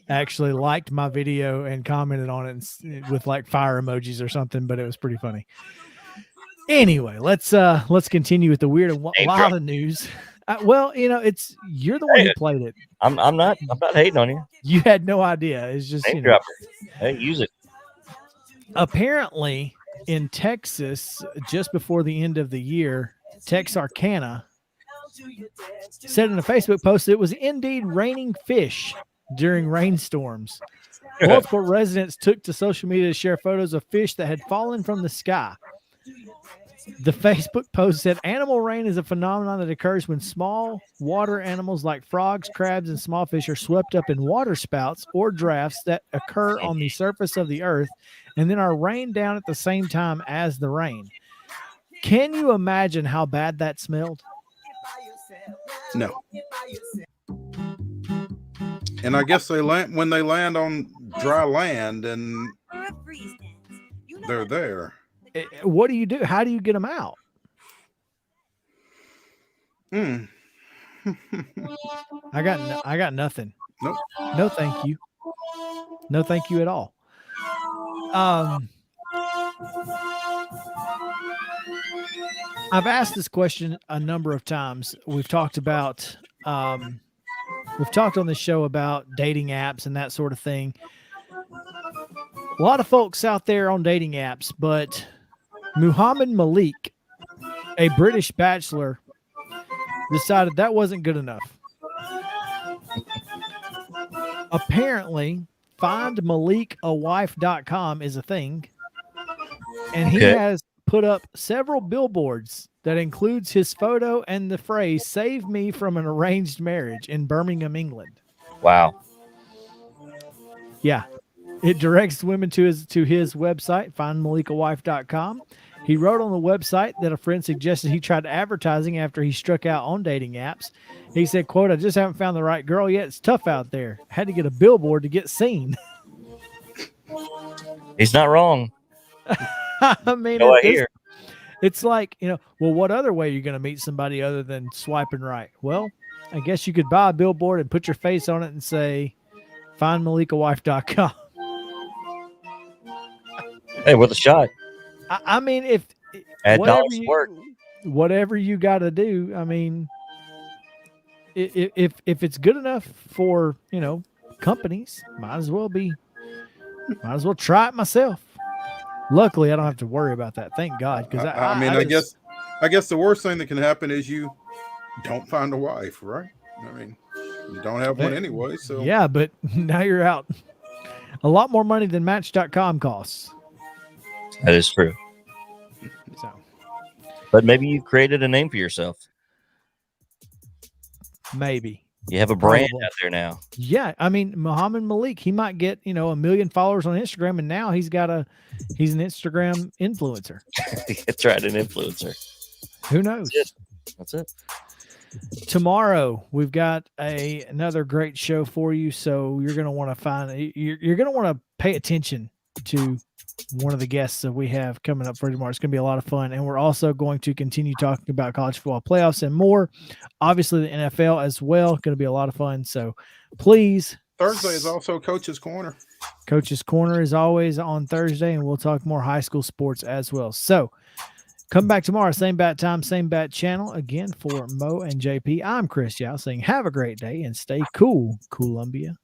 actually liked my video and commented on it with like fire emojis or something, but it was pretty funny. Anyway, let's continue with the weird and wild of news. Well, you're the one who played it. I'm not hating on you. You had no idea. It's just Name dropper. Hey, use it. Apparently, in Texas, just before the end of the year, Texarkana said in a Facebook post that it was indeed raining fish during rainstorms. Multiple residents took to social media to share photos of fish that had fallen from the sky. The Facebook post said animal rain is a phenomenon that occurs when small water animals like frogs, crabs, and small fish are swept up in water spouts or drafts that occur on the surface of the earth and then are rained down at the same time as the rain. Can you imagine how bad that smelled? No. And I guess when they land on dry land and they're there. What do you do? How do you get them out? I got nothing. Nope. No, thank you. No, thank you at all. I've asked this question a number of times. We've talked on the show about dating apps and that sort of thing. A lot of folks out there on dating apps, but Muhammad Malik, a British bachelor, decided that wasn't good enough. Apparently, findmalikawife.com is a thing, and he has put up several billboards that includes his photo and the phrase "Save me from an arranged marriage" in Birmingham, England. Wow. Yeah. It directs women to his website, findmalikawife.com. He wrote on the website that a friend suggested he tried advertising after he struck out on dating apps. He said, quote, "I just haven't found the right girl yet. It's tough out there. Had to get a billboard to get seen." He's not wrong. I mean, it's like, well, what other way are you going to meet somebody other than swiping right? Well, I guess you could buy a billboard and put your face on it and say, findmalikawife.com. Hey, with a shot. I mean, if whatever you got to do, I mean, if it's good enough for companies, might as well try it myself. Luckily, I don't have to worry about that. Thank God, because I guess the worst thing that can happen is you don't find a wife, right? I mean, you don't have one anyway. So yeah, but now you're out a lot more money than Match.com costs. That is true. So, but maybe you created a name for yourself. Maybe you have a brand out there now. Yeah, I mean, Muhammad Malik, he might get 1 million followers on Instagram, and now he's an Instagram influencer. That's right, an influencer. Who knows? That's it. Tomorrow we've got another great show for you, so you're going to want to pay attention to one of the guests that we have coming up for tomorrow. It's going to be a lot of fun, and we're also going to continue talking about college football playoffs and more. Obviously, the NFL as well. Going to be a lot of fun. So, please. Thursday is also Coach's Corner. Coach's Corner is always on Thursday, and we'll talk more high school sports as well. So, come back tomorrow, same bat time, same bat channel. Again, for Mo and JP, I'm Chris Yao saying have a great day and stay cool, Columbia.